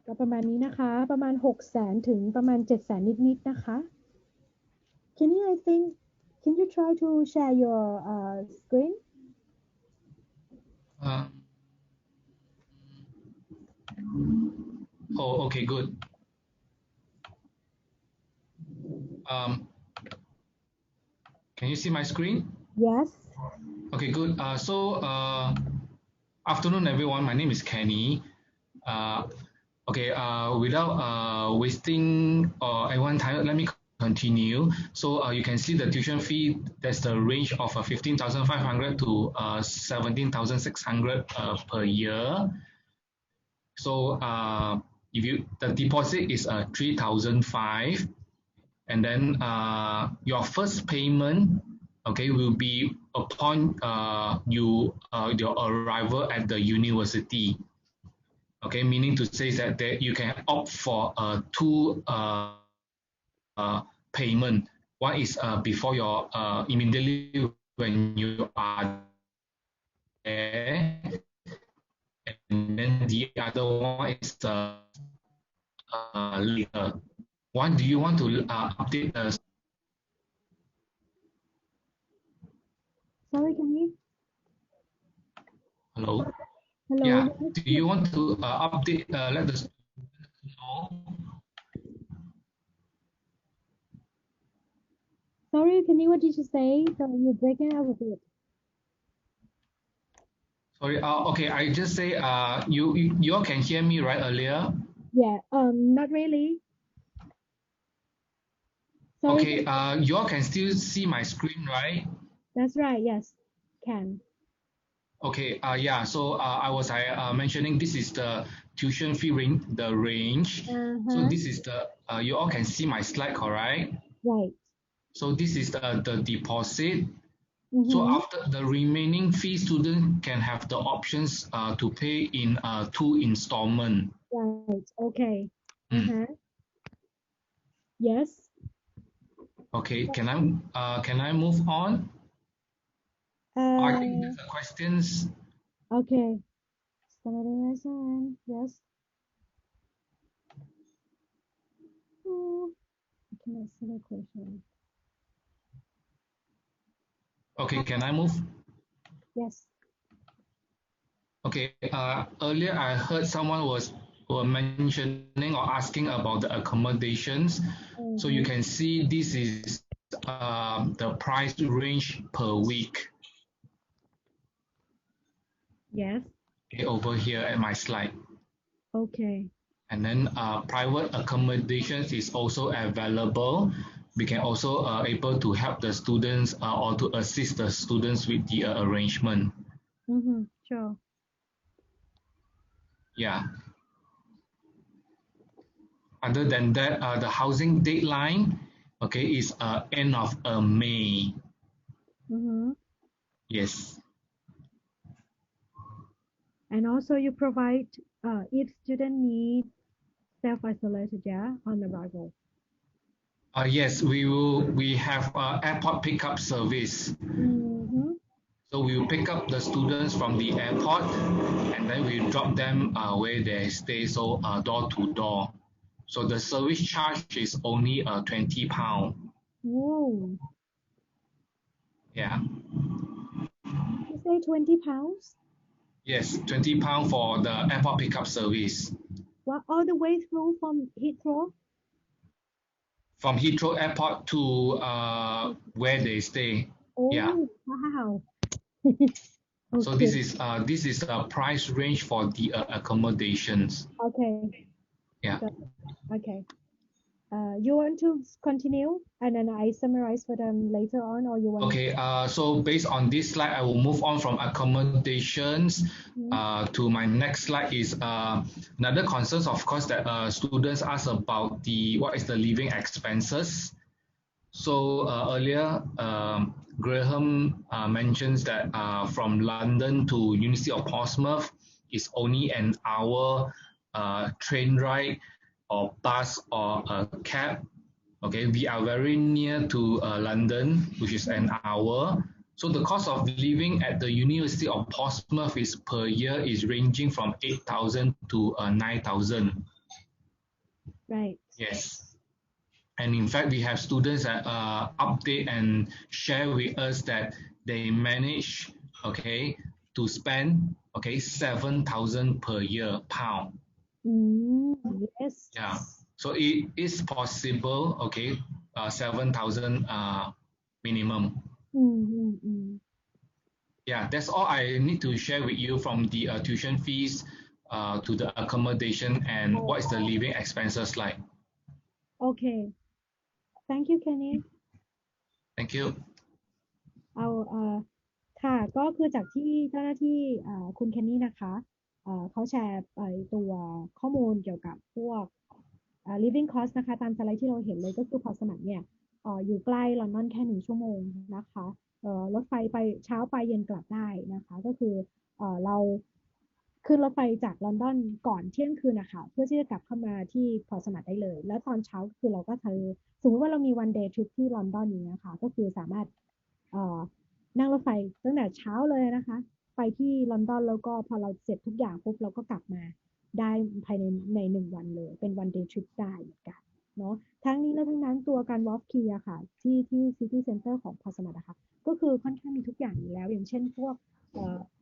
ก็ประมาณนี้นะคะประมาณ 600,000 ถึงประมาณ 700,000 นิดๆนะคะ Kenny I think can you try to share your screen Oh, okay, good. Can you see my screen? Yes. Okay, good. Afternoon, everyone. My name is Kenny. Without wasting everyone's time, let me continue. So you can see the tuition fee. There's the range of 15,500 to 17,600 per year. So the deposit is 3,500, and then your first payment, will be upon your arrival at the university. Okay, meaning to say that you can opt for two payment. One is before your immediately when you are there. And then the other one is later. One, do you want to update us? Sorry, Kenny. Hello. Hello. Yeah. Do you want to update? Let us know. Sorry, Kenny. What did you say? So you're breaking up a bit. Sorry. Okay. I just say you all can hear me right earlier. Yeah. Not really. Sorry. Okay. You all can still see my screen, right? That's right. Yes, can. Okay. Yeah. So I was mentioning this is the tuition fee range. The range. So this is the you all can see my slide, correct? Right. So this is the deposit. So after the remaining fee, student can have the options to pay in 2 installment. Right. Okay. Yes. Okay. Can I move on? I think there's questions. Okay. Somebody raise hand. Yes. I cannot see the question. Okay, can I move? Yes. Okay, earlier I heard someone were mentioning or asking about the accommodations. So you can see this is the price range per week. Yes. Okay, over here at my slide. Okay. And then private accommodations is also available. We can also able to help the students or to assist the students with the arrangement. Sure. Yeah. Other than that, the housing deadline, okay, is end of May. Yes. And also you provide if student need self-isolated, yeah, on arrival. Yes, we have airport pickup service. So we will pick up the students from the airport and then we drop them where they stay, so door to door. So the service charge is only £20. Whoa. Yeah. You say £20? Yes, £20 for the airport pickup service. What, all the way through from Heathrow? From Heathrow Airport to where they stay. Oh, yeah. Wow. So this is a price range for the accommodations. Okay. Yeah. Okay. You want to continue and then I summarize for them later on, or you want? Okay. So based on this slide, I will move on from accommodations to my next slide is another concerns, of course, that students ask about what is the living expenses. So earlier, Graham mentions that from London to University of Portsmouth is only an hour train ride or bus or a cab. Okay, we are very near to London, which is an hour. So the cost of living at the University of Portsmouth is per year is ranging from 8,000 to 9,000. Right. Yes. And in fact, we have students that update and share with us that they manage, okay, to spend, okay, 7,000 per year pound. Yes. Yeah. So it is possible, okay, 7,000 minimum. Yeah, that's all I need to share with you from the tuition fees to the accommodation and what is the living expenses like. Okay. Thank you, Kenny. Thank you. ค่ะก็คือจากที่เจ้าหน้าที่คุณเคนนี่นะคะเขาแชร์ไปตัวข้อมูลเกี่ยวกับพวกliving cost นะคะตามสไลด์ที่เราเห็นเลยก็คือพอสมัครเนี่ยอยู่ใกล้ลอนดอนแค่1 ชั่วโมงนะคะรถไฟไปเช้าไปเย็นกลับได้นะคะก็คือเราขึ้นรถไฟจากลอนดอนก่อนเที่ยงคืนนะคะเพื่อที่จะกลับเข้ามาที่พอสมัครได้เลยแล้วตอนเช้าคือเราก็สมมติว่าเรามี one day trip ที่ลอนดอนนี้นะคะก็คือสามารถนั่งรถไฟตั้งแต่เช้าเลยนะคะไปที่ลอนดอนแล้วก็พอเราเสร็จทุกอย่างปุ๊บเราก็กลับมาได้ภายใน1 วันเลยเป็น one day trip ได้เหมือนกันเนาะทั้งนี้และทั้งนั้นตัวการ walk key อะค่ะที่ city center ของพอสมัครนะคะก็คือค่อนข้างมีทุกอย่างอยู่แล้วอย่างเช่นพวก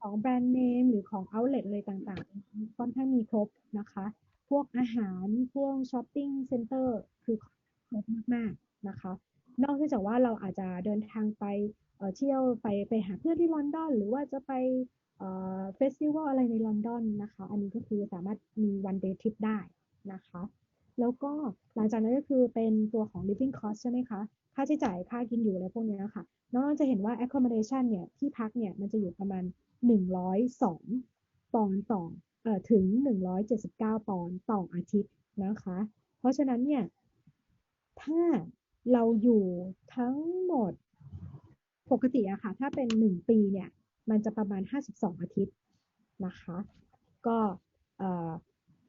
ของแบรนด์เนมหรือของ outlet อะไรต่างๆค่อนข้างมีครบนะคะพวกอาหารพวก shopping center คือครบมากๆนะคะนอกจากว่าเราอาจจะเดินทางไปเที่ยวไปหาเพื่อนที่ลอนดอนหรือว่าจะไปเฟสติวัลอะไรในลอนดอนนะคะอันนี้ก็คือสามารถมี one day trip ได้นะคะแล้วก็หลังจากนั้นก็คือเป็นตัวของ living cost ใช่ไหมคะค่าใช้จ่ายค่ากินอยู่อะไรพวกนี้ค่ะน้องๆจะเห็นว่า accommodation เนี่ยที่พักเนี่ยมันจะอยู่ประมาณ102 ปอนด์ต่อถึง179 ปอนด์ต่ออาทิตย์นะคะเพราะฉะนั้นเนี่ยถ้าเราอยู่ทั้งหมดปกติอะค่ะถ้าเป็น1 ปีเนี่ยมันจะประมาณ52 อาทิตย์นะคะก็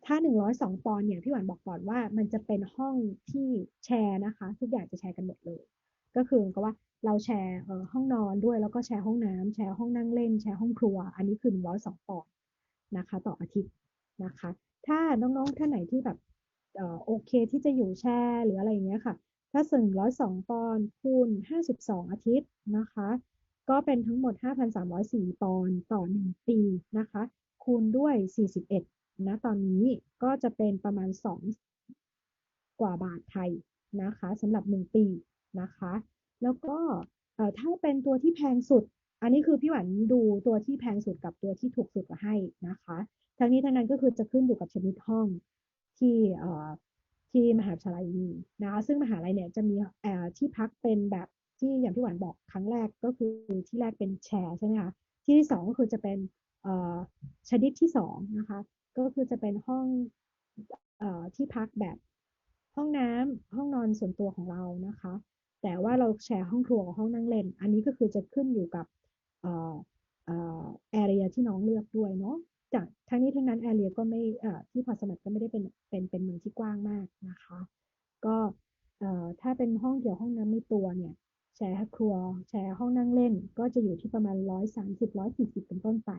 ถ้า102 ปอนด์เนี่ยพี่หวานบอกก่อนว่ามันจะเป็นห้องที่แชร์นะคะทุกอย่างจะแชร์กันหมดเลยก็คือก็ว่าเราแชร์ห้องนอนด้วยแล้วก็แชร์ห้องน้ำแชร์ห้องนั่งเล่นแชร์ห้องครัวอันนี้คือ102 ปอนด์นะคะต่ออาทิตย์นะคะถ้าน้องๆท่านไหนที่แบบ โอเคที่จะอยู่แช่หรืออะไรอย่างเงี้ยค่ะถ้า102 ปอนด์คูณ52 อาทิตย์นะคะก็เป็นทั้งหมด 5,304 ปอนด์ต่อ1 ปีนะคะคูณด้วย41นะตอนนี้ก็จะเป็นประมาณ2กว่าบาทไทยนะคะสำหรับ1 ปีนะคะแล้วก็ถ้าเป็นตัวที่แพงสุดอันนี้คือพี่หวันดูตัวที่แพงสุดกับตัวที่ถูกสุดมาให้นะคะทั้งนี้ทั้งนั้นก็คือจะขึ้นอยู่กับชนิดห้องที่มหาวิทยาลัยมีนะคะซึ่งมหาลัยเนี่ยจะมีที่พักเป็นแบบที่อย่างที่หวานบอกครั้งแรกก็คือที่แรกเป็นแชร์ใช่ไหมคะที่2ก็คือจะเป็นชนิดที่2นะคะก็คือจะเป็นห้องที่พักแบบห้องน้ำห้องนอนส่วนตัวของเรานะคะแต่ว่าเราแชร์ห้องครัวกับห้องนั่งเล่นอันนี้ก็คือจะขึ้นอยู่กับarea ที่น้องเลือกด้วยเนาะจากทั้งนี้ทั้งนั้นareaก็ไม่ที่พอร์ตสมัครก็ไม่ได้เป็นเมืองที่กว้างมากนะคะก็ถ้าเป็นห้องเดี่ยวห้องน้ำในตัวเนี่ยแชร์ครัวแชร์ห้องนั่งเล่นก็จะอยู่ที่ประมาณ130-140เป็นต้นไป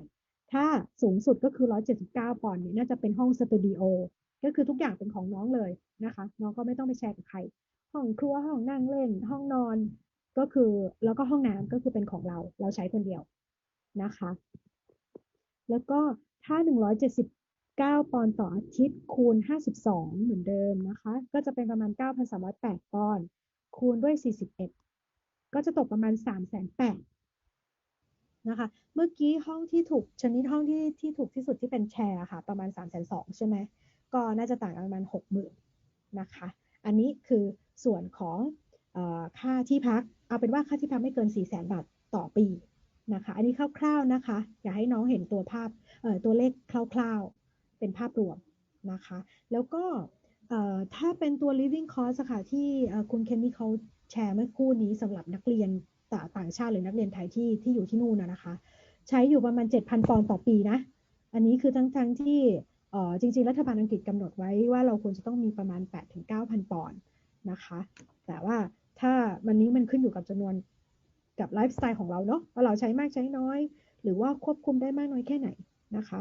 ถ้าสูงสุดก็คือ179 ปอนด์เนี่ยน่าจะเป็นห้องสตูดิโอก็คือทุกอย่างเป็นของน้องเลยนะคะน้องก็ไม่ต้องไปแชร์กับใครห้องครัวห้องนั่งเล่นห้องนอนก็คือแล้วก็ห้องน้ำก็คือเป็นของเราใช้คนเดียวนะคะแล้วก็ถ้า179 ปอนด์ต่ออาทิตย์คูณ52เหมือนเดิมนะคะก็จะเป็นประมาณ 9,308 ปอนด์คูณด้วย41ก็จะตกประมาณ 380,000นะคะเมื่อกี้ห้องที่ถูกชนิดห้องที่ถูกที่สุดที่เป็นแชร์ค่ะประมาณ 320,000 ใช่ไหมก็น่าจะต่างกันประมาณ 60,000นะคะอันนี้คือส่วนของค่าที่พักเอาเป็นว่าค่าที่พักไม่เกิน 400,000 บาทต่อปีนะคะอันนี้คร่าวๆนะคะอยากให้น้องเห็นตัวภาพตัวเลขคร่าวๆเป็นภาพรวมนะคะแล้วก็ถ้าเป็นตัว living cost ค่ะที่คุณเคนนี่เขาแชร์เมื่อคู่นี้สำหรับนักเรียนต่างชาติหรือนักเรียนไทยที่อยู่ที่นู่นนะคะใช้อยู่ประมาณ 7,000 ปอนด์ต่อปีนะอันนี้คือทั้งที่จริงๆรัฐบาลอังกฤษกำหนดไว้ว่าเราควรจะต้องมีประมาณ 8,000-9,000 ปอนด์นะคะแต่ว่าถ้าวันนี้มันขึ้นอยู่กับจำนวนกับไลฟ์สไตล์ของเราเนาะว่าเราใช้มากใช้น้อยหรือว่าควบคุมได้มากน้อยแค่ไหนนะคะ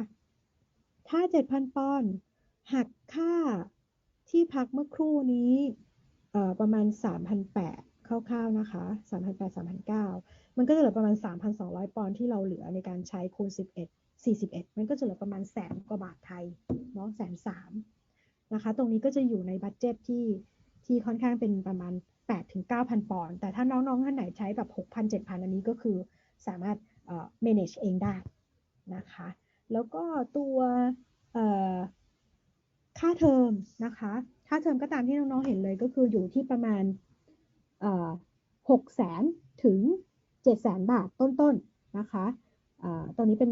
ถ้า 7,000 ปอนด์หักค่าที่พักเมื่อครู่นี้ประมาณ 3,800 คร่าวๆนะคะ 3,800-3,900 มันก็จะเหลือประมาณ 3,200 ปอนด์ที่เราเหลือในการใช้คูณ41มันก็จะเหลือประมาณ100,000 กว่าบาทไทยเนาะ130,000นะคะตรงนี้ก็จะอยู่ในบัดเจ็ตที่ค่อนข้างเป็นประมาณ 8,000-9,000 ปอนด์แต่ถ้าน้องๆท่านไหนใช้แบบ 6,000-7,000 อันนี้ก็คือสามารถmanage เองได้นะคะแล้วก็ตัวค่าเทอมนะคะค่าเทอมก็ตามที่น้องๆเห็นเลยก็คืออยู่ที่ประมาณ600,000 ถึง 700,000 บาทต้นๆนะคะตอนนี้เป็น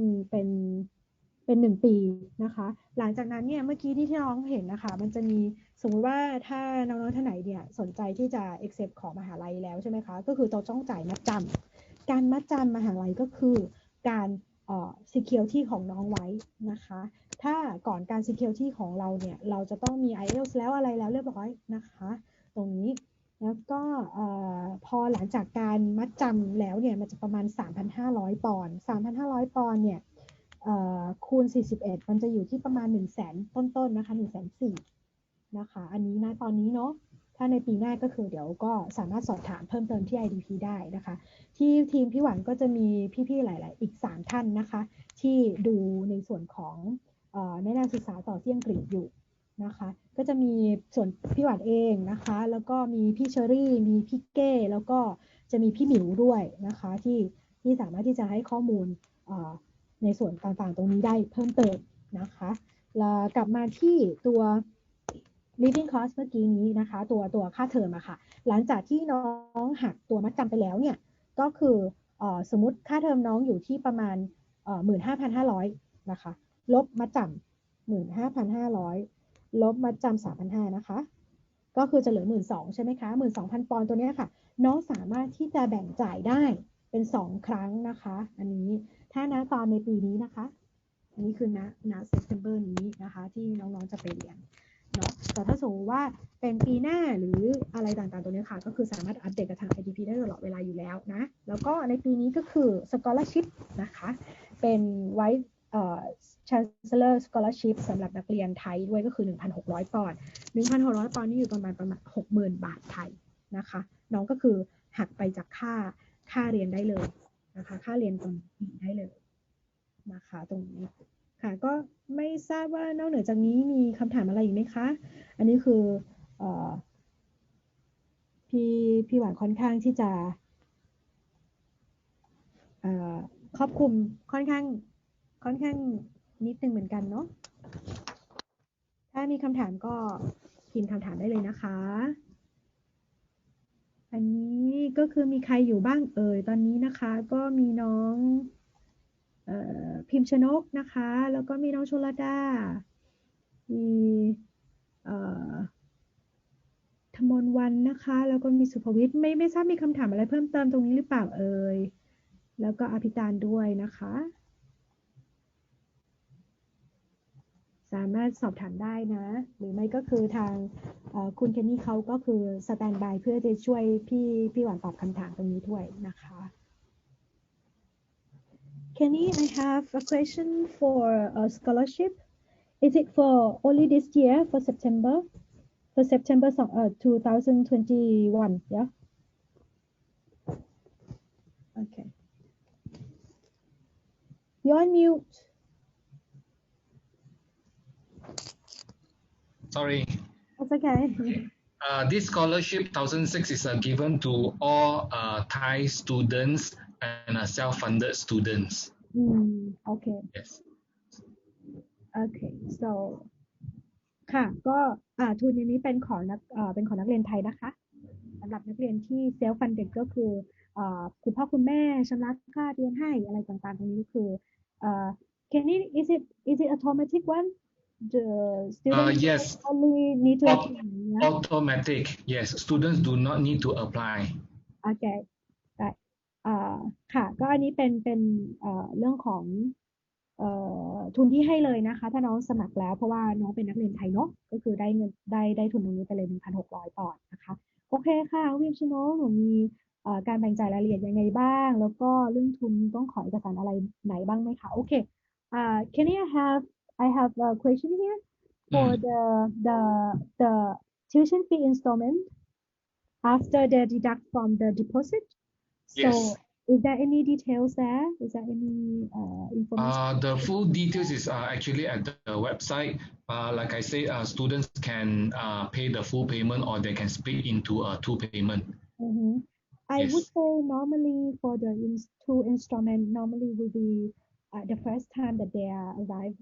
1 ปีนะคะหลังจากนั้นเนี่ยเมื่อกี้ที่น้องเห็นนะคะมันจะมีสมมุติว่าถ้าน้องๆท่านไหนเนี่ยสนใจที่จะ accept ของมหาลัยแล้วใช่ไหมคะก็คือต้องจ่ายมัดจำการมัดจำมหาลัยก็คือการsecurity ของน้องไว้นะคะถ้าก่อนการ security ของเราเนี่ยเราจะต้องมี IELTS แล้วอะไรแล้วเรียบร้อยนะคะตรงนี้แล้วก็พอหลังจากการมัดจำแล้วเนี่ยมันจะประมาณ 3,500 ปอนด์ 3,500 ปอนด์เนี่ยคูณ41มันจะอยู่ที่ประมาณ 100,000 ต้นๆนะคะ 140,000 นะคะอันนี้นะตอนนี้เนาะถ้าในปีหน้าก็คือเดี๋ยวก็สามารถสอบถามเพิ่มเติมที่ IDP ได้นะคะที่ทีมพี่หวานก็จะมีพี่ๆหลายๆอีก3 ท่านนะคะที่ดูในส่วนของแนะนำศึกษาต่อที่อังกฤษอยู่นะคะก็จะมีส่วนพี่หวานเองนะคะแล้วก็มีพี่เชอรี่มีพี่เก้แล้วก็จะมีพี่หมิวด้วยนะคะที่สามารถที่จะให้ข้อมูลในส่วนต่างๆตรงนี้ได้เพิ่มเติมนะคะแล้วกลับมาที่ตัว living cost เมื่อกี้นี้นะคะตัวค่าเทอมอะค่ะหลังจากที่น้องหักตัวมัดจำไปแล้วเนี่ยก็คือสมมติค่าเทอมน้องอยู่ที่ประมาณ15,500 นะคะลบมัดจำ15,500 ลบมัดจำ 3,500 นะคะก็คือจะเหลือ 12,000 ใช่ไหมคะ 12,000 ปอนด์ตัวนี้ค่ะน้องสามารถที่จะแบ่งจ่ายได้เป็น2 ครั้งนะคะอันนี้ถ้าณตอนในปีนี้นะคะอันนี้คือณ September นี้นะคะที่น้องๆจะไปเรียนเนาะแต่ถ้าสมมติว่าเป็นปีหน้าหรืออะไรต่างๆตัวนี้ค่ะก็คือสามารถอัปเดตกับทาง IDP ได้ตลอดเวลาอยู่แล้วนะแล้วก็ในปีนี้ก็คือ scholarship นะคะเป็นไว้ Chancellor Scholarship สำหรับนักเรียนไทยด้วยก็คือ 1,600 ปอนด์ 1,600 ปอนด์นี่อยู่ประมาณ 60,000 บาทไทยนะคะน้องก็คือหักไปจากค่าเรียนได้เลยนะคะค่าเรียนตรงนี้ได้เลยนะคะตรงนี้ค่ะก็ไม่ทราบว่านอกเหนือจากนี้มีคำถามอะไรอีกไหมคะอันนี้คือพี่หวานค่อนข้างที่จะครอบคลุมค่อนข้างนิดนึงเหมือนกันเนาะถ้ามีคำถามก็พิมพ์คำถามได้เลยนะคะอันนี้ก็คือมีใครอยู่บ้างตอนนี้นะคะก็มีน้องพิมพ์ชนกนะคะแล้วก็มีน้องชลดามีธมนวันนะคะแล้วก็มีสุภวิทย์ไม่ทราบมีคำถามอะไรเพิ่มเติมตรงนี้หรือเปล่าแล้วก็อภิตานด้วยนะคะสามารถสอบถามได้นะหรือไม่ก็คือทางคุณเคนนี่เขาก็คือสแตนบายเพื่อจะช่วยพี่หวานตอบคำถามตรงนี้ด้วยนะคะ Kenny, I have a question for a scholarship. Is it for only this year for September 2021? Yeah. Okay. You're on mute. Sorry. That's okay. This scholarship 1,600 is given to all Thai students and self-funded students. Okay. Yes. Okay. So ค่ะก็ทุนนี้เป็นของนักเรียนไทยนะคะสำหรับนักเรียนที่ self funded ก็คือคุณพ่อคุณแม่ชำระค่าเรียนให้อะไรต่างๆตรงนี้คือis it automatic one? The students Yes. only need to apply. Automatic. Yes. Students do not need to apply. Okay. ค่ะก็อันนี้เป็นเรื่องของทุนที่ให้เลยนะคะถ้าน้องสมัครแล้วเพราะว่าน้องเป็นนักเรียนไทยเนาะก็คือได้เงินได้ทุนตรงนี้ไปเลย 1,600 ปอนด์นะคะโอเคค่ะวิมชิโนะหนูมีการแบ่งจ่ายรายละเอียดยังไงบ้างแล้วก็เรื่องทุนต้องขอเอกสารอะไรไหนบ้างไหมคะโอเคcan I have a question here for the tuition fee installment after they deduct from the deposit so Is there any details there? Is there any information? The full details is actually at the website. Like I said, students can pay the full payment or they can split into two payment. I would say normally for the two installment normally will be the first time that they arrive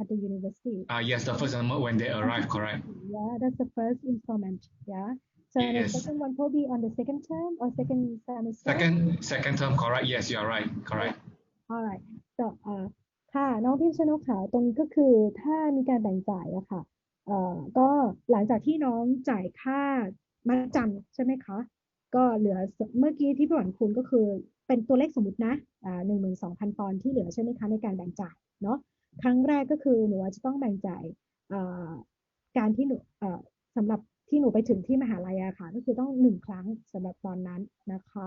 at the university. Yes, the first time when they arrive, correct. Yeah, that's the first installment. Yeah. So the second one will be on the second term or second semester? Second term, correct. Yes, you are right. Correct. Alright. So ค่ะน้องพิมพ์ชนกค่ะตรงนี้ก็คือถ้ามีการแบ่งจ่ายอะค่ะก็หลังจากที่น้องจ่ายค่ามัดจำใช่ไหมคะก็เหลือเมื่อกี้ที่พี่หวานคูณก็คือเป็นตัวเลขสมมุตินะ12,000 ปอนด์ที่เหลือใช่ไหมคะในการแบ่งจ่ายเนาะครั้งแรกก็คือหนูจะต้องแบ่งจ่ายการที่หนูสำหรับที่หนูไปถึงที่มหาลัยอะค่ะก็คือต้อง1 ครั้งสำหรับตอนนั้นนะคะ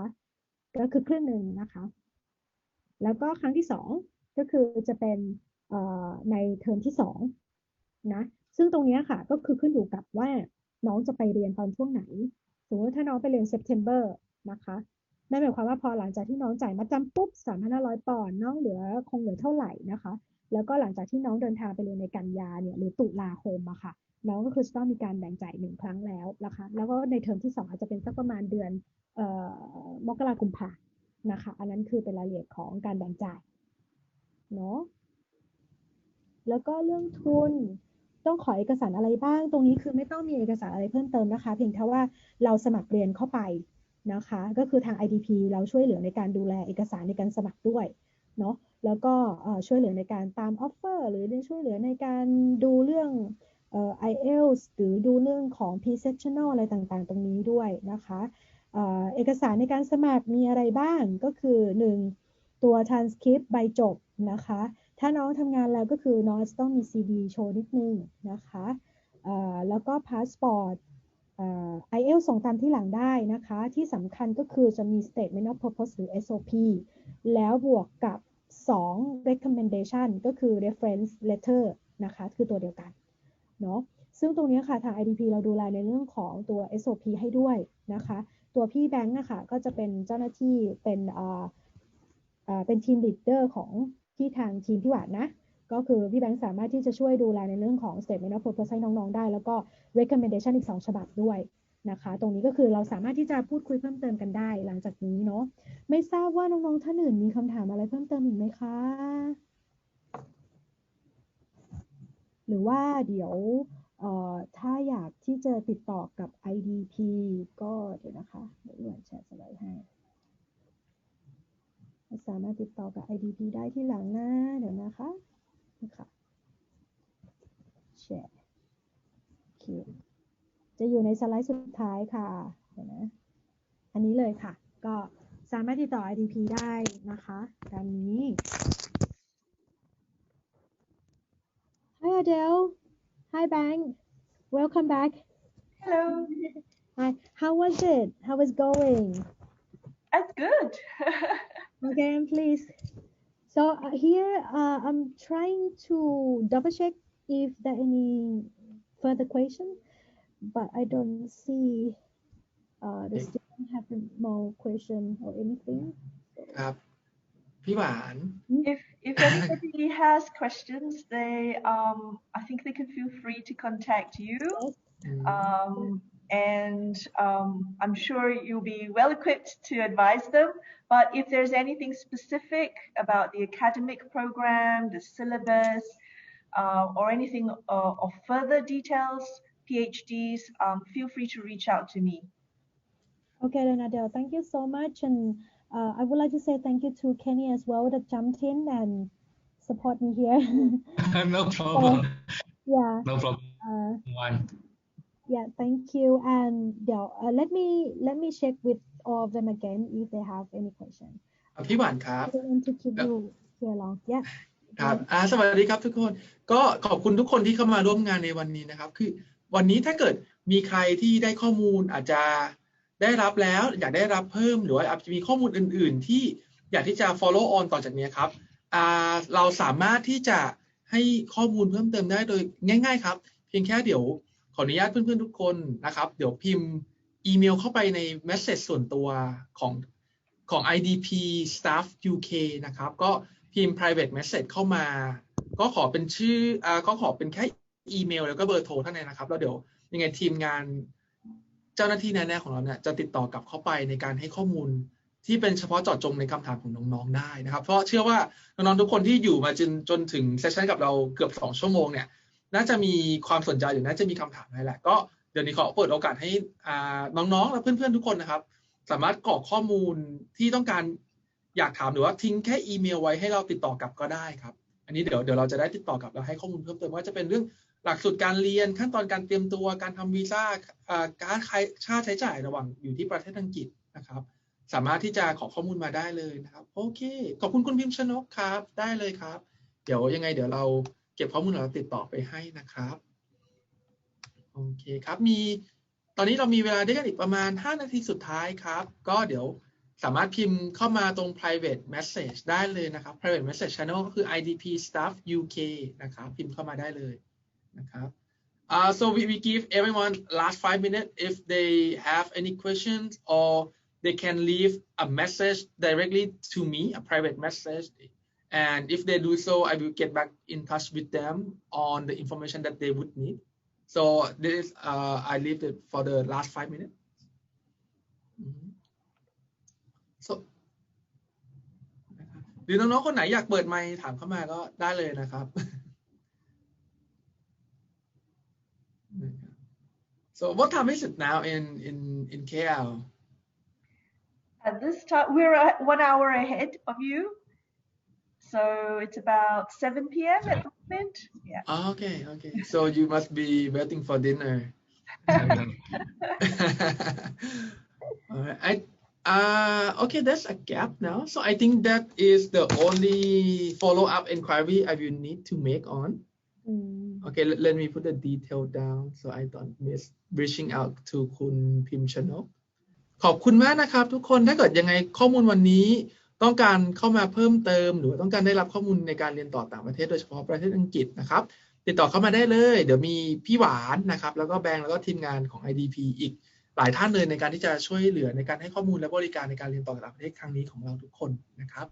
ก็คือครึ่งหนึ่งนะคะแล้วก็ครั้งที่2ก็คือจะเป็นในเทอมที่2นะซึ่งตรงนี้ค่ะก็คือขึ้นอยู่กับว่าน้องจะไปเรียนตอนช่วงไหนสมมติถ้าน้องไปเรียน September นะคะนั่นหมายความว่าพอหลังจากที่น้องจ่ายมัดจำปุ๊บ 3,500 ปอนด์น้องคงเหลือเท่าไหร่นะคะแล้วก็หลังจากที่น้องเดินทางไปเรียนในกันยาเนี่ยหรือตุลาคมอะค่ะน้องก็คือจะต้องมีการแบ่งจ่าย1 ครั้งแล้วนะคะแล้วก็ในเทอมที่2อาจจะเป็นสักประมาณเดือนมกราคมกุมภาพันธ์นะคะอันนั้นคือเป็นรายละเอียดของการแบ่งจ่ายเนาะแล้วก็เรื่องทุนต้องขอเอกสารอะไรบ้างตรงนี้คือไม่ต้องมีเอกสารอะไรเพิ่มเติมนะคะเพียงแค่ว่าเราสมัครเรียนเข้าไปนะคะก็คือทาง IDP เราช่วยเหลือในการดูแลเอกสารในการสมัครด้วยเนาะแล้วก็ช่วยเหลือในการตามออฟเฟอร์หรือช่วยเหลือในการดูเรื่องIELTS หรือดูเรื่องของ Pre-sectional อะไรต่างๆตรงนี้ด้วยนะคะเอกสารในการสมัครมีอะไรบ้างก็คือ1ตัว transcript ใบจบนะคะถ้าน้องทำงานแล้วก็คือน้องจะต้องมี CV โชว์นิดนึงนะคะแล้วก็พาสปอร์ตIELTS ส่งตามที่หลังได้นะคะที่สำคัญก็คือจะมี Statement of Purpose หรือ SOP แล้วบวกกับ 2 recommendation ก็คือ reference letter นะคะคือตัวเดียวกันเนาะซึ่งตรงนี้ค่ะทาง IDP เราดูแลในเรื่องของตัว SOP ให้ด้วยนะคะตัวพี่แบงค์นะคะก็จะเป็นเจ้าหน้าที่เป็นทีมลีดเดอร์ของที่ทางทีมพี่หวานนะก็คือพี่แบงค์สามารถที่จะช่วยดูแลในเรื่องของ statement of purpose ให้น้องๆได้แล้วก็ recommendation อีก2ฉบับด้วยนะคะตรงนี้ก็คือเราสามารถที่จะพูดคุยเพิ่มเติมกันได้หลังจากนี้เนาะไม่ทราบว่าน้องๆท่านอื่นมีคำถามอะไรเพิ่มเติมอีกไหมคะหรือว่าเดี๋ยวถ้าอยากที่จะติดต่อกับ IDP ก็เดี๋ยวนะคะเดี๋ยวแชร์สไลด์ให้สามารถติดต่อกับ IDP ได้ที่หลังหน้าเดี๋ยวนะคะนี่ค่ะแชร์จะอยู่ในสไลด์สุดท้ายค่ะเดี๋ยวนะอันนี้เลยค่ะก็สามารถติดต่อ IDP ได้นะคะตามนี้ Hi Adele Hi Bang welcome back Hello. Hi how was it how was going That's good. Okay I'm pleased so here I'm trying to double check if there are any further question but I don't see the student have more question or anything ครับพี่หวาน If anybody has questions, I think they can feel free to contact you. And I'm sure you'll be well equipped to advise them. But if there's anything specific about the academic program, the syllabus, or anything of further details, PhDs, feel free to reach out to me. Okay, then Adele, thank you so much. And I would like to say thank you to Kenny as well that jumped in and support me here. No problem. Yeah. No problem. Yeah, thank you. And let me check with all of them again if they have any question. พี่หวานครับ I don't want to keep you here long. Yeah. ครับสวัสดีครับทุกคนก็ขอบคุณทุกคนที่เข้ามาร่วมงานในวันนี้นะครับคือวันนี้ถ้าเกิดมีใครที่ได้ข้อมูลอาจจะได้รับแล้วอยากได้รับเพิ่มหรือว่าอาจจะมีข้อมูลอื่นๆที่อยากที่จะ follow on ต่อจากนี้ครับเราสามารถที่จะให้ข้อมูลเพิ่มเติมได้โดยง่ายๆครับเพียงแค่เดี๋ยวขออนุญาตเพื่อนๆทุกคนนะครับเดี๋ยวพิมพ์อีเมลเข้าไปใน message ส่วนตัวของ IDP staff UK นะครับก็พิมพ์ private message เข้ามาก็ขอเป็นชื่อก็ขอเป็นแค่อีเมลแล้วก็เบอร์โทรเท่านั้นนะครับแล้วเดี๋ยวยังไงทีมงานเจ้าหน้าที่แน่ๆของเราเนี่ยจะติดต่อกลับเข้าไปในการให้ข้อมูลที่เป็นเฉพาะเจาะจงในคำถามของน้องๆได้นะครับเพราะเชื่อว่าน้องๆทุกคนที่อยู่มาจนถึงเซสชันกับเราเกือบ2 ชั่วโมงเนี่ยน่าจะมีความสนใจหรือน่าจะมีคำถามให้แหละก็เดี๋ยวนี้ขอเปิดโอกาสให้น้องๆและเพื่อนๆทุกคนนะครับสามารถกรอกข้อมูลที่ต้องการอยากถามหรือว่าทิ้งแค่อีเมลไว้ให้เราติดต่อกลับก็ได้ครับอันนี้เดี๋ยวเราจะได้ติดต่อกลับแล้วให้ข้อมูลเพิ่มเติมว่าจะเป็นเรื่องหลักสูตรการเรียนขั้นตอนการเตรียมตัวการทำวีซ่าการค่าใช้จ่ายระหว่างอยู่ที่ประเทศอังกฤษนะครับสามารถที่จะขอข้อมูลมาได้เลยนะครับโอเคขอบคุณคุณพิมพ์ชนกครับได้เลยครับเดี๋ยวยังไงเดี๋ยวเราเก็บข้อมูลเราติดต่อไปให้นะครับโอเคครับตอนนี้เรามีเวลาได้กันอีกประมาณ5 นาทีสุดท้ายครับก็เดี๋ยวสามารถพิมพ์เข้ามาตรง private message ได้เลยนะครับ private message channel ก็คือ IDP staff UK นะครับพิมพ์เข้ามาได้เลยนะครับso we give everyone last 5 minutes if they have any questions or they can leave a message directly to me a private message and if they do so I will get back in touch with them on the information that they would need so this I leave it for the last 5 minutes so หรือน้องๆคนไหนอยากเปิดไมค์ถามเข้ามาก็ได้เลยนะครับ so what time is it now in KL At this time we're 1 hour ahead of you so it's about 7 p.m. at the moment yeah okay so you must be waiting for dinner all right okay, there's a gap now. So I think that is the only follow-up inquiry I will need to make on. Okay, let me put the detail down so I don't miss reaching out to คุณพิมพ์ชนกขอบคุณมากนะครับทุกคนถ้าเกิดยังไงข้อมูลวันนี้ ต้องการเข้ามาเพิ่มเติมหรือต้องการได้รับข้อมูลในการเรียนต่อต่างประเทศโดยเฉพาะประเทศอังกฤษนะครับติดต่อเข้ามาได้เลยเดี๋ยวมีพี่หวานนะครับแล้วก็แบงค์แล้วก็ทีมงานของ IDP อีกหลายท่านเลยในการที่จะช่วยเหลือในการให้ข้อมูลและบริการในการเรียนต่อต่างประเทศครั้งนี้ของเราทุกคนนะครับ